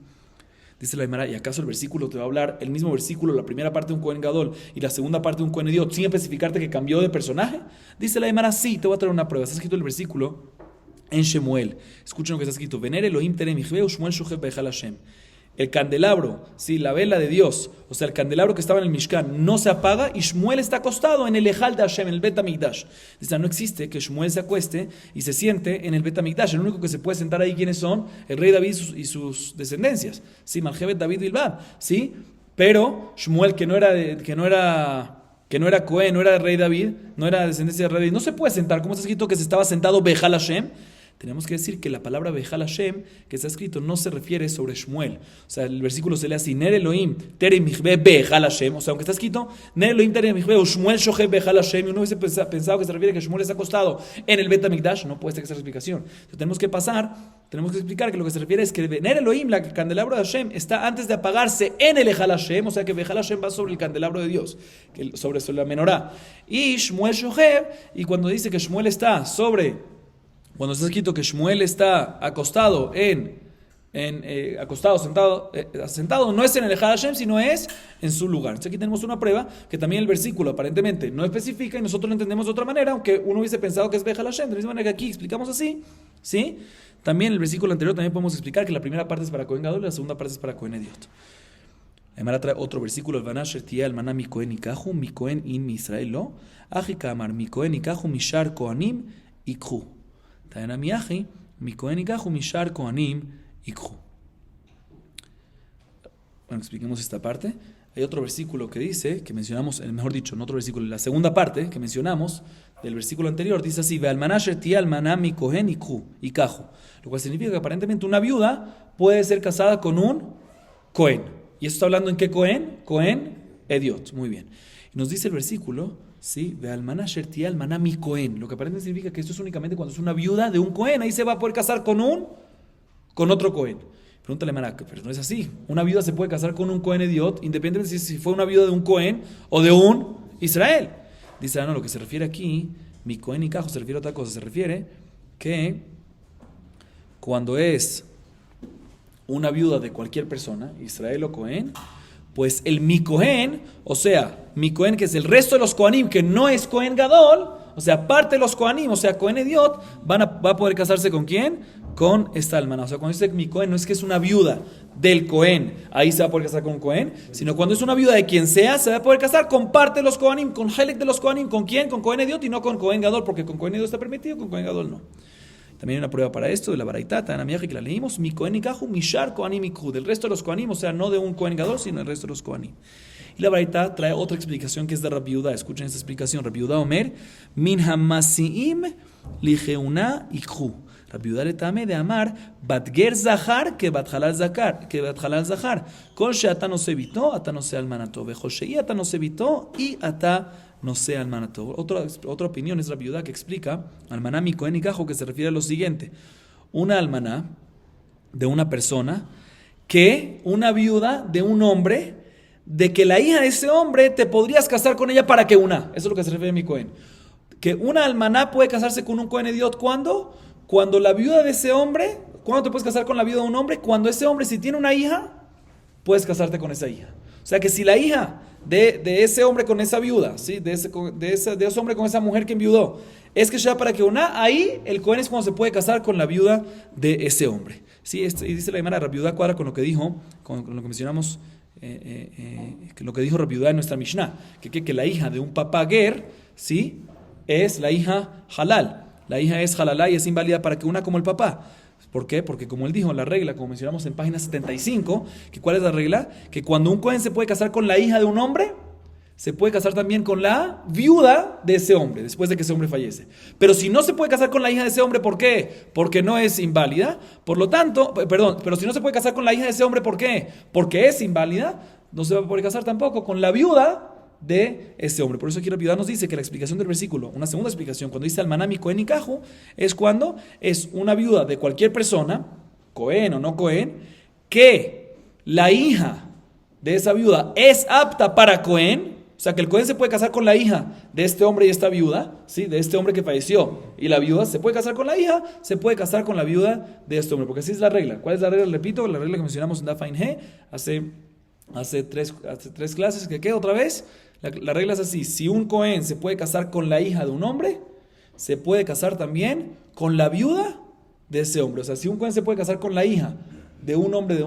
Dice la Gemara, ¿y acaso el versículo te va a hablar, el mismo versículo, la primera parte de un Cohen Gadol y la segunda parte de un Cohen Idiot, sin especificarte que cambió de personaje? Dice la Gemara, sí, te voy a traer una prueba. Está escrito el versículo en Shemuel. Escuchen lo que está escrito. Vener Elohim terem ichveu, Shmuel shochev behechal Hashem. El candelabro, sí, la vela de Dios, o sea, el candelabro que estaba en el Mishkan no se apaga y Shmuel está acostado en el Ejal de Hashem, en el Bet HaMikdash. Dice, no existe que Shmuel se acueste y se siente en el Bet HaMikdash. El único que se puede sentar ahí, ¿quiénes son? El rey David y sus descendencias. Sí, Maljevet David Bilbab, sí, pero Shmuel que no era Cohen, no era rey David, no era descendencia de rey David, no se puede sentar. ¿Cómo está escrito que se estaba sentado Behechal Hashem? Tenemos que decir que la palabra Behechal Hashem que está escrito no se refiere sobre Shmuel. O sea, el versículo se lee así, Ner Elohim terem ichve Behechal Hashem. O sea, aunque está escrito Ner Elohim terem ichve o Shmuel shochev Behechal Hashem, y uno hubiese pensado que se refiere a que Shmuel está acostado en el Bet HaMikdash, no puede ser que esa explicación. Entonces tenemos que explicar que lo que se refiere es que Ner Elohim, el candelabro de Hashem, está antes de apagarse en el Ejal Hashem, o sea que Behechal Hashem va sobre el candelabro de Dios, sobre la menorá. Y Shmuel shochev, y cuando dice que Shmuel está cuando está escrito que Shmuel está acostado sentado, no es en el Ejal Hashem, sino es en su lugar. Entonces aquí tenemos una prueba que también el versículo aparentemente no especifica y nosotros lo entendemos de otra manera, aunque uno hubiese pensado que es Behechal Hashem. De la misma manera que aquí explicamos así, ¿sí? También el versículo anterior también podemos explicar que la primera parte es para Cohen Gadol y la segunda parte es para Cohen Idiot. Además trae otro versículo, Vanasher Tia Almaná mi Cohen Ikahu, mi Cohen in mi Israel lo, Ajika Amar, mi Cohen Ikahu, mi Shar Kohanim Ikhu. Bueno, expliquemos esta parte. Hay otro versículo que dice, que mencionamos, mejor dicho, en otro versículo, la segunda parte que mencionamos del versículo anterior, dice así, lo cual significa que aparentemente una viuda puede ser casada con un Cohen. ¿Y esto está hablando en qué Cohen? Cohen Idiot. Muy bien. Y nos dice el versículo, sí, ve almaná shertia almaná mi Cohen, lo que aparentemente significa que esto es únicamente cuando es una viuda de un Cohen, ahí se va a poder casar con otro Cohen. Pregúntale, Mara, pero no es así. Una viuda se puede casar con un Cohen Idiot, independientemente si fue una viuda de un Cohen o de un Israel. Dice, no, lo que se refiere aquí, mi Cohen y Cajo, se refiere a otra cosa. Se refiere que cuando es una viuda de cualquier persona, Israel o Cohen, pues el mi Cohen, o sea, mi Cohen que es el resto de los Kohanim, que no es Cohen Gadol, o sea, parte de los Kohanim, o sea, Cohen Ediot, va a poder casarse ¿con quién? Con esta almana. O sea, cuando dice mi Cohen, no es que es una viuda del Cohen, ahí se va a poder casar con un Cohen, sino cuando es una viuda de quien sea, se va a poder casar con parte de los Kohanim, con Helek de los Kohanim, ¿con quién? Con Cohen Ediot y no con Cohen Gadol, porque con Cohen Ediot está permitido, con Cohen Gadol no. También hay una prueba para esto de la Baraitá, Tanamiaje, que la leímos, mi Cohen Ikahu, Mishar Kohanim Ikhu, del resto de los Kohanim, o sea, no de un Cohen Gadol, sino del resto de los Kohanim. Y la Baraitá trae otra explicación que es de Rabbi Yehuda. Escuchen esta explicación. Rabbi Yehuda Omer, Min Hamasiim Ligeuna Ikhu. Rabbi Yehuda le tame de amar Batger Zahar que Bathalal Zahar. Kol she'ata no se evitó, ata no se almanato. Vejol she'i ata no se evitó y ata no se almanato. Otra opinión es Rabbi Yehuda que explica almaná mi Kohen Ikahu, que se refiere a lo siguiente. Una almaná de una persona que una viuda de un hombre de que la hija de ese hombre te podrías casar con ella para que una. Eso es lo que se refiere a mi Cohen. Que una almaná puede casarse con un Cohen Ediot. ¿Cuándo? Cuando la viuda de ese hombre. ¿Cuándo te puedes casar con la viuda de un hombre? Cuando ese hombre, si tiene una hija, puedes casarte con esa hija. O sea que si la hija de ese hombre con esa viuda, ¿sí? de ese hombre con esa mujer que enviudó, es que ya para que una, ahí el Cohen es cuando se puede casar con la viuda de ese hombre. ¿Sí? Y dice la Gemara, la viuda cuadra con lo que dijo, con lo que mencionamos. Que lo que dijo Rabbi Yehuda en nuestra Mishnah, que la hija de un papá ger, ¿sí? Es la hija halal. La hija es halalá y es inválida para que una como el papá. ¿Por qué? Porque como él dijo en la regla, como mencionamos en página 75, que ¿cuál es la regla? Que cuando un Cohen se puede casar con la hija de un hombre, se puede casar también con la viuda de ese hombre, después de que ese hombre fallece. Pero si no se puede casar con la hija de ese hombre, ¿por qué? Porque no es inválida. Por lo tanto, pero si no se puede casar con la hija de ese hombre, ¿por qué? Porque es inválida. No se va a poder casar tampoco con la viuda de ese hombre. Por eso aquí la viuda nos dice que la explicación del versículo, una segunda explicación, cuando dice almaná mi Cohen Ikahu, es cuando es una viuda de cualquier persona, Cohen o no Cohen, que la hija de esa viuda es apta para Cohen. O sea, que el Cohen se puede casar con la hija de este hombre y esta viuda, ¿sí? De este hombre que falleció. Y la viuda se puede casar con la hija, se puede casar con la viuda de este hombre. Porque así es la regla. ¿Cuál es la regla? Repito, la regla que mencionamos en Dafain G hace tres clases. ¿Qué otra vez? La regla es así. Si un Cohen se puede casar con la hija de un hombre, se puede casar también con la viuda de ese hombre. O sea, si un Cohen se puede casar con la hija de un hombre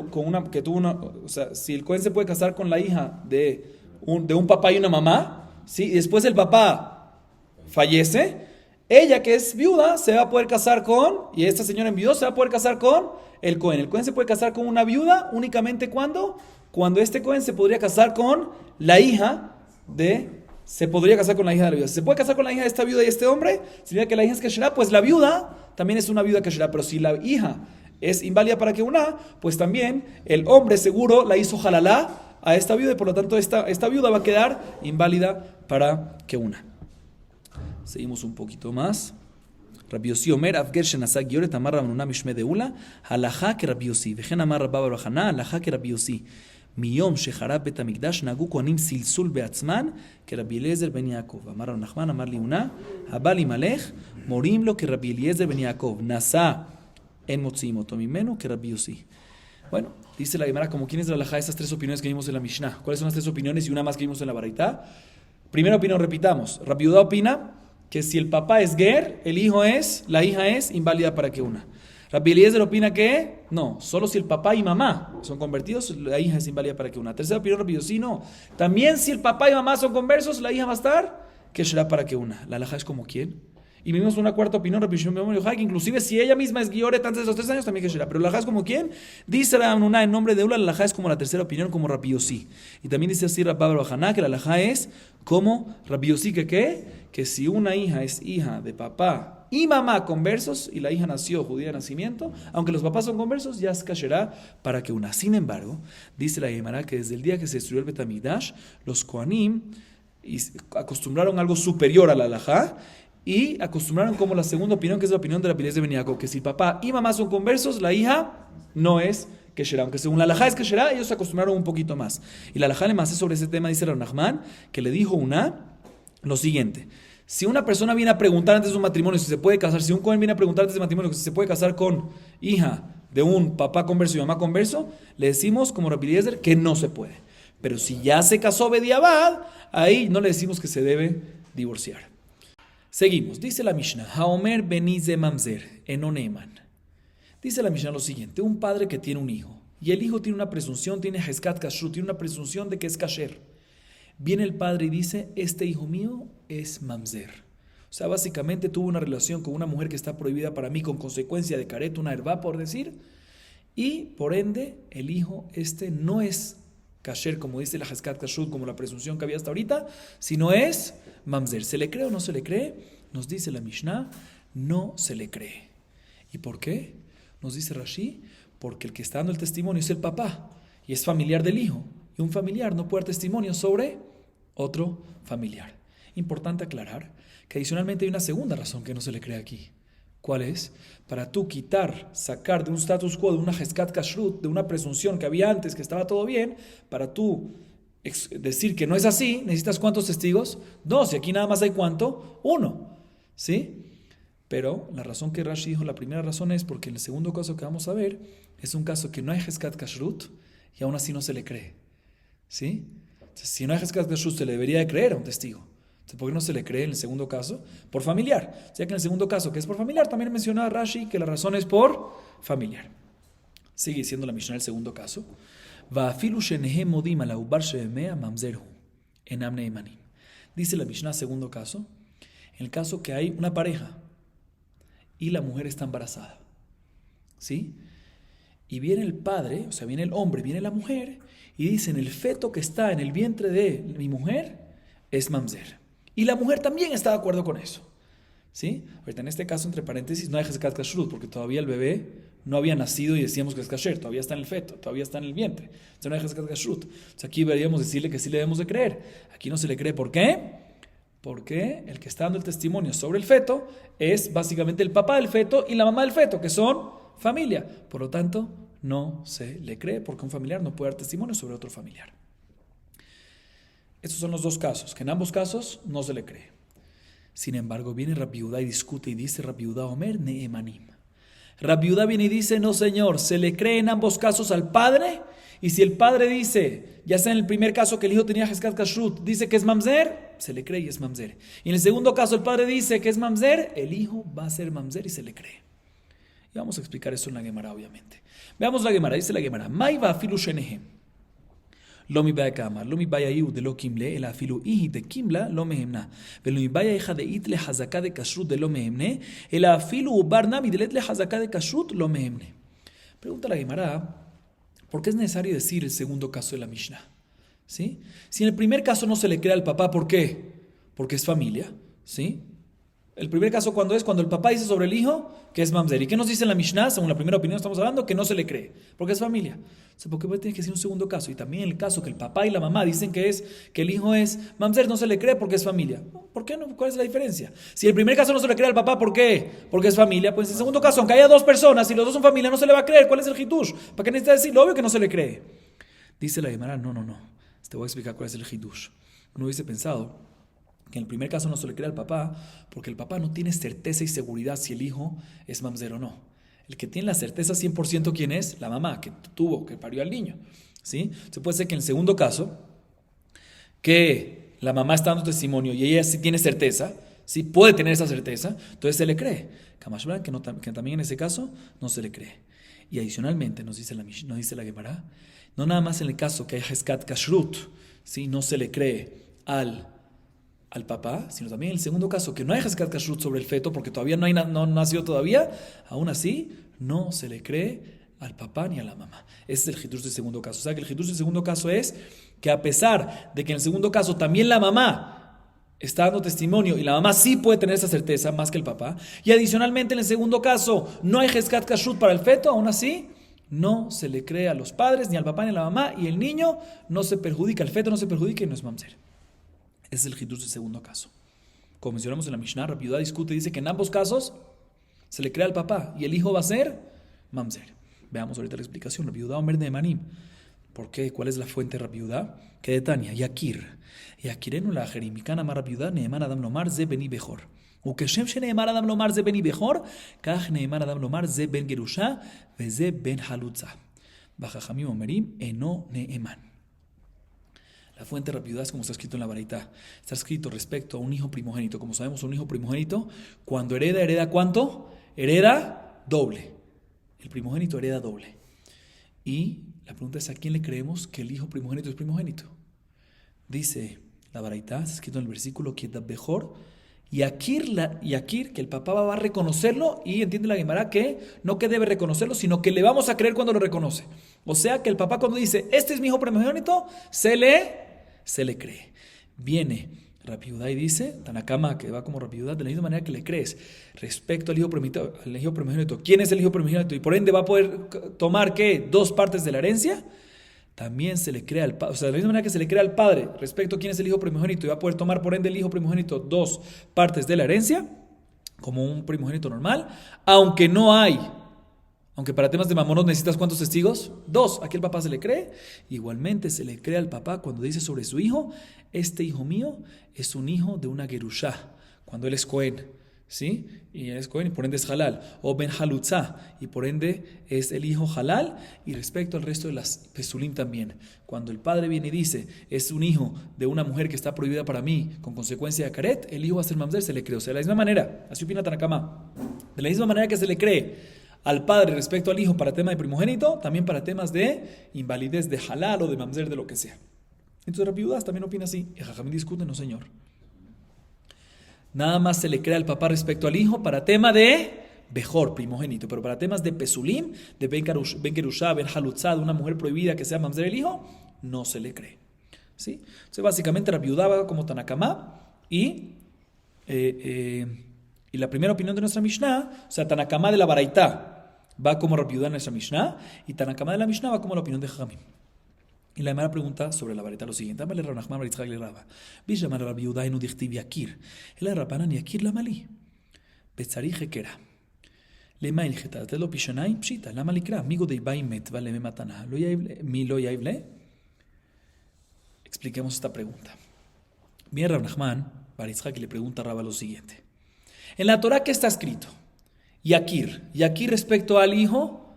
que tuvo una... O sea, si el Cohen se puede casar con la hija de un papá y una mamá, ¿sí? Y después el papá fallece, ella que es viuda se va a poder casar y esta señora enviudó se va a poder casar con el Cohen. El Cohen se puede casar con una viuda únicamente cuando este Cohen se podría casar con la hija se podría casar con la hija de la viuda. Si se puede casar con la hija de esta viuda y este hombre, significa que la hija es Kesherá, pues la viuda también es una viuda Kesherá, pero si la hija es inválida para que una, pues también el hombre seguro la hizo halalá a esta viuda y por lo tanto esta viuda va a quedar inválida para que una. Seguimos un poquito más. Rabbi Yossi Omer, Afger Shenasa Gioret Amar Rabnuna Mishme Deula, Halajá que Rabbi Yossi, Vejen Amar Rabba Barajana, Halajá que Rabbi Yossi. Miyom Sheharab Bet Hamikdash Nagu Kohanim Silsul Beatzman que Rabbi Eliezer Ben Yaakov. Amar Rav Nachman, Amar Liuna, Habal Imalech, Morim lo que Rabbi Eliezer Ben Yaakov. Nasa en Motziim Otomimenu que Rabbi Yossi. Bueno, dice la Gemara, como quién es la halajá de estas tres opiniones que vimos en la Mishnah. ¿Cuáles son las tres opiniones y una más que vimos en la Baraitá? Primera opinión, repitamos. Rabbi Yehuda opina que si el papá es ger, la hija es inválida para que una. Rabbi Eliezer opina que no, solo si el papá y mamá son convertidos, la hija es inválida para que una. Tercera opinión, Rabbi Yossi no. También si el papá y mamá son conversos, la hija va a estar que será para que una. La halajá es como quién. Y vimos una cuarta opinión, Rabbi Shimon ben Yochai, que inclusive si ella misma es Gioret antes de los 3 años, también que será. Pero la halajá es como quién. Dice la Amnuna en nombre de Ula, la halajá es como la tercera opinión, como Rabbi Yossi. Y también dice así Rabba Barajana, que la halajá es como Rabbi Yossi, que si una hija es hija de papá y mamá conversos, y la hija nació judía de nacimiento, aunque los papás son conversos, ya es kasherá para que una. Sin embargo, dice la Gemara que desde el día que se destruyó el Bet Hamikdash, los Kohanim acostumbraron algo superior a la halajá, y acostumbraron como la segunda opinión, que es la opinión de Rabbi Eliezer ben Yaakov, que si papá y mamá son conversos, la hija no es kesherá. Aunque según la halajá es kesherá, ellos se acostumbraron un poquito más. Y la halajá le más sobre ese tema dice Rav Nachman, que le dijo lo siguiente: si una persona viene a preguntar antes de un matrimonio si se puede casar, si un Cohen viene a preguntar antes de matrimonio si se puede casar con hija de un papá converso y mamá converso, le decimos como Rabbi Eliezer que no se puede. Pero si ya se casó bediabad, ahí no le decimos que se debe divorciar. Seguimos. Dice la Mishnah, Haomer benize mamzer, enoneman. Dice la Mishnah lo siguiente, un padre que tiene un hijo, y el hijo tiene una presunción, tiene heskat kashrut, tiene una presunción de que es kasher. Viene el padre y dice, este hijo mío es mamzer. O sea, básicamente tuvo una relación con una mujer que está prohibida para mí con consecuencia de caret, una herba, por decir, y por ende el hijo no es kasher, como dice la heskat kashrut, como la presunción que había hasta ahorita, sino es mamzer. ¿Se le cree o no se le cree? Nos dice la Mishnah, no se le cree. ¿Y por qué? Nos dice Rashi, porque el que está dando el testimonio es el papá y es familiar del hijo. Y un familiar no puede dar testimonio sobre otro familiar. Importante aclarar que adicionalmente hay una segunda razón que no se le cree aquí. ¿Cuál es? Para tú sacar de un status quo, de una heskat kashrut, de una presunción que había antes, que estaba todo bien, para tú decir que no es así, ¿necesitas cuántos testigos? 2, y aquí nada más hay ¿cuánto? 1, ¿sí? Pero la razón que Rashi dijo, la primera razón es porque en el segundo caso que vamos a ver, es un caso que no hay heskat kashrut y aún así no se le cree, ¿sí? Entonces, si no hay heskat kashrut, se le debería de creer a un testigo. Entonces, ¿por qué no se le cree en el segundo caso? Por familiar. Ya que en el segundo caso, que es por familiar, también menciona Rashi que la razón es por familiar. Sigue diciendo la Mishnah el segundo caso. Dice la Mishnah, segundo caso, en el caso que hay una pareja y la mujer está embarazada, ¿sí? Y viene el padre, o sea, viene el hombre, viene la mujer, y dicen, el feto que está en el vientre de mi mujer es mamzer. Y la mujer también está de acuerdo con eso, ¿sí? Ahorita en este caso, entre paréntesis, no hay heskat kashrut, porque todavía el bebé no había nacido y decíamos que es kasher, todavía está en el feto, todavía está en el vientre. Entonces no hay heskat kashrut. Entonces aquí deberíamos decirle que sí le debemos de creer. Aquí no se le cree, ¿por qué? Porque el que está dando el testimonio sobre el feto es básicamente el papá del feto y la mamá del feto, que son familia. Por lo tanto, no se le cree porque un familiar no puede dar testimonio sobre otro familiar. Estos son los dos casos, que en ambos casos no se le cree. Sin embargo, viene Rabbi Yudá y discute y dice Rabbi Yudá Omer ne'emanim. Rabbi Yudá viene y dice, no señor, se le cree en ambos casos al padre, y si el padre dice, ya sea en el primer caso que el hijo tenía heskat kashrut, dice que es mamzer, se le cree y es mamzer. Y en el segundo caso el padre dice que es mamzer, el hijo va a ser mamzer y se le cree. Y vamos a explicar eso en la Gemara, obviamente. Veamos la Gemara, dice la Gemara, Mai va afilu shenehem. Lo mi vaya kamar, lo mi vaya iu de lo kimle, el afilu ihi de kimla, lo mehemna. Velo mi vaya hija de itle hazaka de kashrut de lo mehemne, el afilu ubar nami de letle hazaka de kashrut, lo mehemne. Pregunta la Gemara, ¿por qué es necesario decir el segundo caso de la Mishnah? ¿Sí? Si en el primer caso no se le cree al papá, ¿por qué? Porque es familia, ¿sí? El primer caso, ¿cuándo es? Cuando el papá dice sobre el hijo que es mamzer. ¿Y qué nos dice en la Mishnah? Según la primera opinión estamos hablando, que no se le cree, porque es familia. O sea, ¿por qué tiene que decir un segundo caso? Y también en el caso que el papá y la mamá dicen que el hijo es mamzer, no se le cree porque es familia. ¿Por qué no? ¿Cuál es la diferencia? Si el primer caso no se le cree al papá, ¿por qué? Porque es familia. Pues en el segundo caso, aunque haya 2 personas y los 2 son familia, no se le va a creer. ¿Cuál es el hitush? ¿Para qué necesita decirlo? Obvio que no se le cree. Dice la Gemara, no. Te voy a explicar cuál es el hitush. Uno hubiese pensado que en el primer caso no se le cree al papá, porque el papá no tiene certeza y seguridad si el hijo es mamzer o no. El que tiene la certeza 100% ¿quién es? La mamá, que parió al niño, ¿sí? Se puede ser que en el segundo caso, que la mamá está dando testimonio y ella sí tiene certeza, sí puede tener esa certeza, entonces se le cree. Kamashbran, que también en ese caso no se le cree. Y adicionalmente, nos dice la Gemara, no nada más en el caso que hay heskat kashrut, ¿sí? No se le cree al papá, sino también en el segundo caso, que no hay heskat kashrut sobre el feto, porque todavía no nació todavía, aún así, no se le cree al papá ni a la mamá. Ese es el hitush del segundo caso. O sea, que el hitush del segundo caso es que a pesar de que en el segundo caso también la mamá está dando testimonio y la mamá sí puede tener esa certeza más que el papá, y adicionalmente en el segundo caso no hay heskat kashrut para el feto, aún así, no se le cree a los padres, ni al papá ni a la mamá, y el niño no se perjudica, el feto no se perjudica y no es mamzer. Ese es el hitush del segundo caso. Como mencionamos en la Mishnah, Rabbi Yudá discute y dice que en ambos casos se le cree al papá y el hijo va a ser mamzer. Veamos ahorita la explicación. Rabbi Yudá Omer ne'emanim. ¿Por qué? ¿Cuál es la fuente de Rabbi Yudá? Que de Tania, Yakir. Yakirenu la jerimikana mar Rabbi Yudá ne'eman adam nomar ze beni bejor. וכשם שנאמר אדם לומר זה בן בכור, כך נאמר אדם לומר זה בן גרושה וזה בן חלוצה. והחכמים אומרים, אינו נאמן. La fuente de rapiudad es como está escrito en la Baraitá. Está escrito respecto a un hijo primogénito. Como sabemos, un hijo primogénito, cuando hereda ¿cuánto? Hereda doble. El primogénito hereda doble. Y la pregunta es, ¿a quién le creemos que el hijo primogénito es primogénito? Dice la Baraitá, está escrito en el versículo, Bejor, Yakir, que el papá va a reconocerlo, y entiende la Gemara que no que debe reconocerlo, sino que le vamos a creer cuando lo reconoce. O sea que el papá cuando dice, este es mi hijo primogénito, se le cree. Viene Rapiudá y dice, Tanakama, que va como Rapiudá, de la misma manera que le crees respecto al hijo primogénito, ¿quién es el hijo primogénito? Y por ende va a poder tomar, ¿qué? 2 partes de la herencia. También se le cree al padre, o sea, de la misma manera que se le cree al padre respecto a quién es el hijo primogénito y va a poder tomar por ende el hijo primogénito 2 partes de la herencia, como un primogénito normal, aunque para temas de mamonos necesitas ¿cuántos testigos? 2, aquí el papá se le cree. Igualmente se le cree al papá cuando dice sobre su hijo, este hijo mío es un hijo de una gerushá, cuando él es Cohen, ¿sí? Y él es Cohen y por ende es halal, o ben halutza y por ende es el hijo halal. Y respecto al resto de las pesulim también, cuando el padre viene y dice es un hijo de una mujer que está prohibida para mí con consecuencia de caret, el hijo va a ser mamzer, se le cree. O sea, de la misma manera, así opina Tanakama, de la misma manera que se le cree al padre respecto al hijo para tema de primogénito, también para temas de invalidez de halal o de mamzer, de lo que sea. Entonces Rapiudá también opina así, y Jajamín discute, no señor. Nada más se le cree al papá respecto al hijo para tema de Bejor, primogénito, pero para temas de Pesulim, de Ben Kerushá, Ben Halutza, de una mujer prohibida que sea mamzer el hijo, no se le cree. ¿Sí? Entonces básicamente Rapiudá va como Tanakama y la primera opinión de nuestra Mishnah, o sea, Tanakama de la Baraitá va como Rapiudá en nuestra Mishnah y Tanakama de la Mishnah va como la opinión de Jajamín. Y la Gemara pregunta sobre la Baraitá lo siguiente: Amale Rav Nachman bar Yitzchak le Rava, Bishamar Rav Yehuda enu dichtiv Yakir, el Rabbanan Yakir lamali, Betzarich Hekera, lema ilcheta, telo pishanai pshita, lama likra, migo de Ibai met, vale me matana, mi lo yaivle. Expliquemos esta pregunta. Viene Rav Nachman bar Yitzchak y le pregunta a Rava lo siguiente: en la Torah, ¿qué está escrito? Yakir respecto al hijo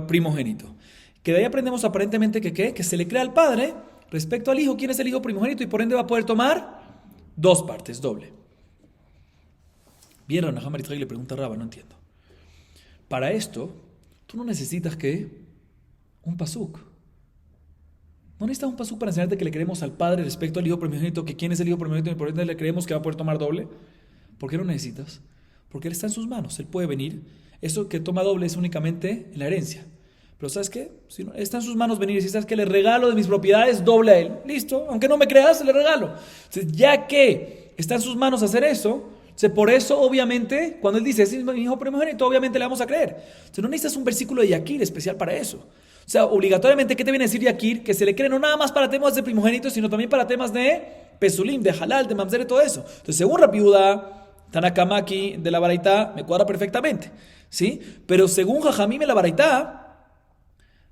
primogénito. Que de ahí aprendemos aparentemente que se le cree al padre respecto al hijo, quién es el hijo primogénito, y por ende va a poder tomar 2 partes, doble. Bien, Rav Nachman bar Yitzchak le pregunta a Rava, no entiendo. Para esto, tú no necesitas un pasuk. No necesitas un pasuk para enseñarte que le creemos al padre respecto al hijo primogénito, que quién es el hijo primogénito, y por ende le creemos que va a poder tomar doble. ¿Por qué no necesitas? Porque él está en sus manos, él puede venir. Eso que toma doble es únicamente en la herencia. Pero ¿sabes qué? Si no, está en sus manos venir y decir, ¿sabes qué? Le regalo de mis propiedades doble a él. Listo, aunque no me creas, le regalo. Entonces, ya que está en sus manos hacer eso, por eso obviamente, cuando él dice, es mi hijo primogénito, obviamente le vamos a creer. Entonces, no necesitas un versículo de Yakir especial para eso. O sea, obligatoriamente, ¿qué te viene a decir Yakir? Que se le cree no nada más para temas de primogénito, sino también para temas de Pesulim, de Halal, de Mamzer y todo eso. Entonces, según Rapiudá, Tanakama aquí de la Baraitá, me cuadra perfectamente, ¿sí? Pero según Jajamim de la Baraitá,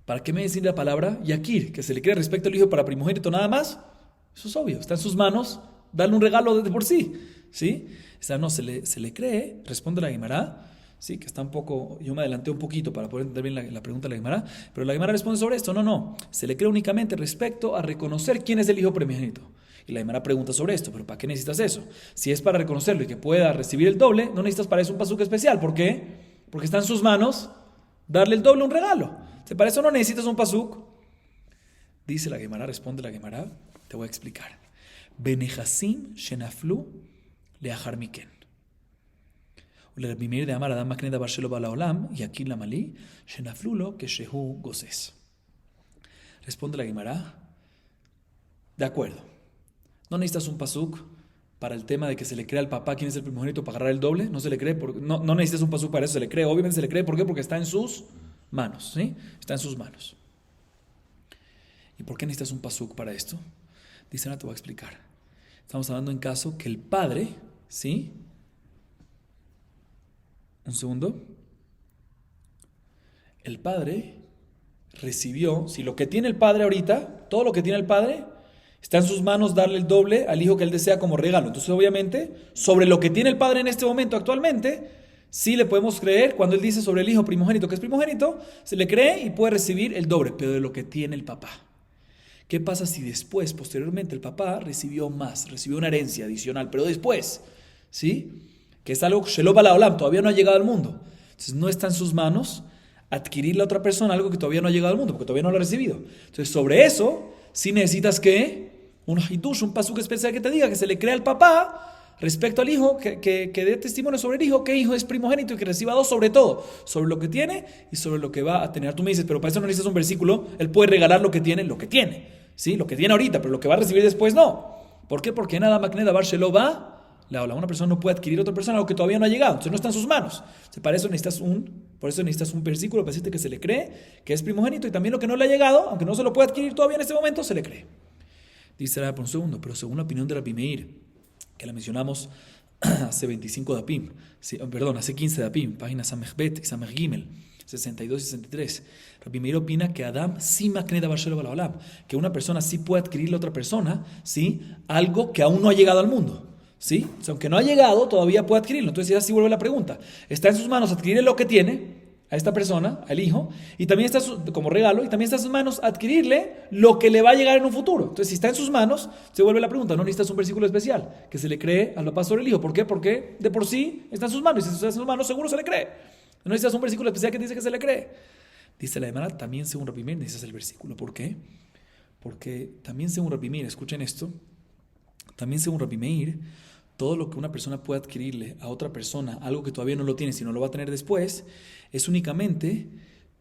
¿para qué me decir la palabra Yakir? Que se le cree respecto al hijo para primogénito nada más. Eso es obvio, está en sus manos darle un regalo de por sí, ¿sí? O sea, no, se le cree, responde la Gemara, sí, que está un poco, yo me adelanté un poquito para poder entender bien la pregunta de la Gemara, pero la Gemara responde sobre esto, no, se le cree únicamente respecto a reconocer quién es el hijo primogénito. Y la Gemara pregunta sobre esto, pero ¿para qué necesitas eso? Si es para reconocerlo y que pueda recibir el doble, no necesitas para eso un pasuk especial. ¿Por qué? Porque está en sus manos darle el doble, un regalo. Para eso no necesitas un pasuk. Dice la Gemara, responde la Gemara, te voy a explicar. Benehasim shenaflu leachar miken. Ulerabimir de amar adam makneda barshelo balaolam y aquí la malí shenaflulo que shehu gozes. Responde la Gemara, de acuerdo. No necesitas un pasuk para el tema de que se le cree al papá quién es el primogénito para agarrar el doble. No se le cree, no necesitas un pasuk para eso, se le cree. Obviamente se le cree, ¿por qué? Porque está en sus manos, ¿sí? Está en sus manos. ¿Y por qué necesitas un pasuk para esto? Dice, ahora te voy a explicar. Estamos hablando en caso que el padre, ¿sí? Un segundo. El padre recibió, si lo que tiene el padre ahorita, todo lo que tiene el padre, Está en sus manos darle el doble al hijo que él desea como regalo. Entonces, obviamente, sobre lo que tiene el padre en este momento actualmente, sí le podemos creer. Cuando él dice sobre el hijo primogénito que es primogénito, se le cree y puede recibir el doble, pero de lo que tiene el papá. ¿Qué pasa si después, posteriormente, el papá recibió más, recibió una herencia adicional, pero después, ¿sí? Que es algo Shelo Bala Olam, todavía no ha llegado al mundo. Entonces no está en sus manos adquirirle a otra persona algo que todavía no ha llegado al mundo, porque todavía no lo ha recibido. Entonces sobre eso, sí necesitas que un hidush, un pasuk especial que te diga que se le crea al papá respecto al hijo, que dé testimonio sobre el hijo, que hijo es primogénito y que reciba dos sobre todo, sobre lo que tiene y sobre lo que va a tener. Tú me dices, pero para eso no necesitas un versículo, él puede regalar lo que tiene, ¿sí? Lo que tiene ahorita, pero lo que va a recibir después no. ¿Por qué? Porque nada makne davar shelo va. Una persona no puede adquirir a otra persona algo que todavía no ha llegado, entonces no está en sus manos. Por eso necesitas un versículo para decirte que se le cree que es primogénito y también lo que no le ha llegado, aunque no se lo puede adquirir todavía en este momento, se le cree. Dice por un segundo, pero según la opinión de Rabbi Meir, que la mencionamos hace 25 dapim, hace 15 dapim, páginas Samechbet y Samech Gimel, 62 y 63. Rabbi Meir opina que Adam sí makne davar shelo bala olam, que una persona sí puede adquirirle a otra persona, ¿sí? Algo que aún no ha llegado al mundo. ¿Sí? O sea, aunque no ha llegado, todavía puede adquirirlo. Entonces ya sí vuelve la pregunta. Está en sus manos adquirirle lo que tiene a esta persona, al hijo, y también está como regalo, y también está en sus manos adquirirle lo que le va a llegar en un futuro. Entonces, si está en sus manos, se vuelve la pregunta. No necesitas un versículo especial que se le cree al papá sobre el hijo. ¿Por qué? Porque de por sí está en sus manos. Y si está en sus manos, seguro se le cree. No necesitas un versículo especial que dice que se le cree. Dice la Gemara, también según Rabbi Meir necesitas el versículo. ¿Por qué? Porque también según Rabbi Meir, escuchen esto, también según Rabbi Meir, todo lo que una persona puede adquirirle a otra persona, algo que todavía no lo tiene, sino lo va a tener después, es únicamente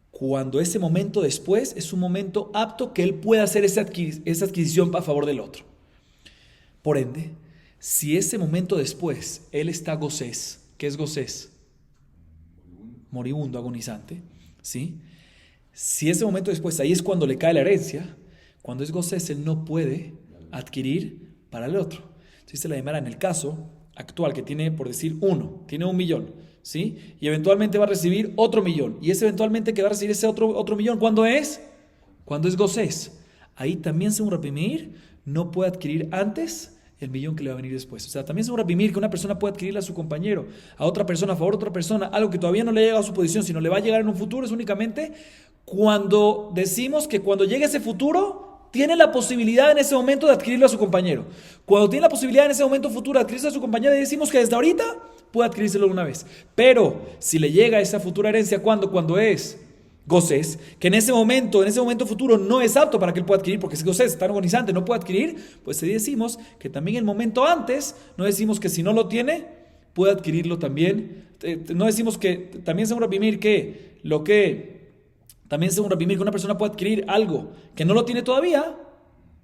cuando ese momento después es un momento apto que él pueda hacer esa adquisición a favor del otro. Por ende, si ese momento después él está gocés, ¿qué es gocés? Moribundo, agonizante, ¿sí? Si ese momento después, ahí es cuando le cae la herencia, cuando es gocés, él no puede adquirir para el otro. Dice la Gemara, en el caso actual que tiene, por decir, tiene 1 millón, ¿sí? Y eventualmente va a recibir otro millón. Y ese eventualmente que va a recibir ese otro millón, ¿cuándo es? Cuando es gocés. Ahí también, según Rabbi Meir, no puede adquirir antes el millón que le va a venir después. O sea, también según Rabbi Meir, que una persona puede adquirirle a su compañero, a otra persona, a favor de otra persona, algo que todavía no le ha llegado a su posición, sino le va a llegar en un futuro, es únicamente cuando decimos que cuando llegue ese futuro, tiene la posibilidad en ese momento de adquirirlo a su compañero. Cuando tiene la posibilidad en ese momento futuro de adquirirse a su compañero, decimos que desde ahorita puede adquirírselo una vez. Pero si le llega esa futura herencia, cuando es gocés, que en ese momento futuro no es apto para que él pueda adquirir, porque si gocés está agonizante, no puede adquirir, pues decimos que también el momento antes, no decimos que si no lo tiene, puede adquirirlo también. No decimos que, también según Rabbi Meir, también según Rabbi Meir, que una persona puede adquirir algo que no lo tiene todavía,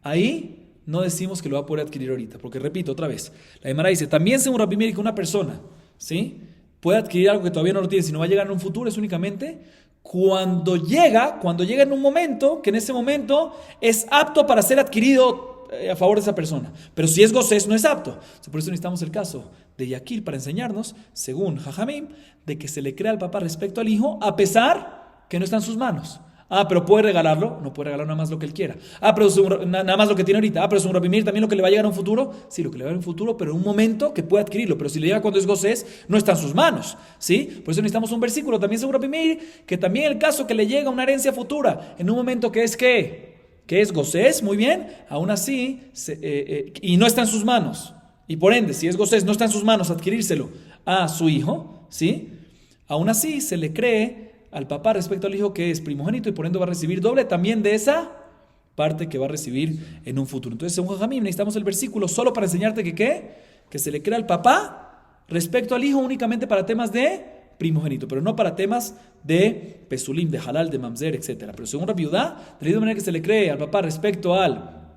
ahí no decimos que lo va a poder adquirir ahorita. Porque repito otra vez, la Gemara dice, también según Rabbi Meir, que una persona, ¿sí?, puede adquirir algo que todavía no lo tiene, sino va a llegar en un futuro, es únicamente cuando llega en un momento, que en ese momento es apto para ser adquirido a favor de esa persona. Pero si es gocés, no es apto. Por eso necesitamos el caso de Yakil para enseñarnos, según Jajamim, de que se le crea al papá respecto al hijo, a pesar que no está en sus manos. Pero puede regalarlo, no puede regalar nada más lo que él quiera. Pero nada más lo que tiene ahorita. Pero según Rabbi Meir también lo que le va a llegar a un futuro, sí, lo que le va a llegar a un futuro, pero en un momento que puede adquirirlo. Pero si le llega cuando es gocés, no está en sus manos, ¿sí? Por eso necesitamos un versículo también según Rabbi Meir, que también el caso que le llega una herencia futura, en un momento que es gocés, muy bien, aún así, y no está en sus manos. Y por ende, si es gocés, no está en sus manos adquirírselo a su hijo, ¿sí? Aún así, se le cree al papá respecto al hijo que es primogénito y por ende va a recibir doble también de esa parte que va a recibir en un futuro. Entonces, según Jajamim, necesitamos el versículo solo para enseñarte que se le crea al papá respecto al hijo únicamente para temas de primogénito, pero no para temas de pesulim, de halal, de mamzer, etc. Pero según Rabbi Yudá, de la misma manera que se le cree al papá respecto al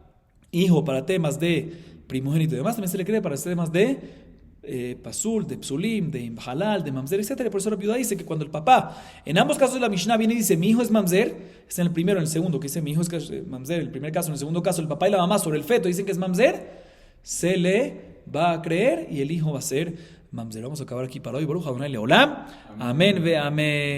hijo para temas de primogénito y demás, también se le cree para temas de pasul, de psulim, de halal, de mamzer, etc. Por eso Rabbi Yudá dice que cuando el papá, en ambos casos de la Mishnah viene y dice mi hijo es mamzer, es en el primero, en el segundo, que dice mi hijo es mamzer, en el primer caso, en el segundo caso el papá y la mamá sobre el feto dicen que es mamzer, se le va a creer y el hijo va a ser mamzer. Vamos a acabar aquí para hoy. Baruch Adonai Leolam. Amén ve amén.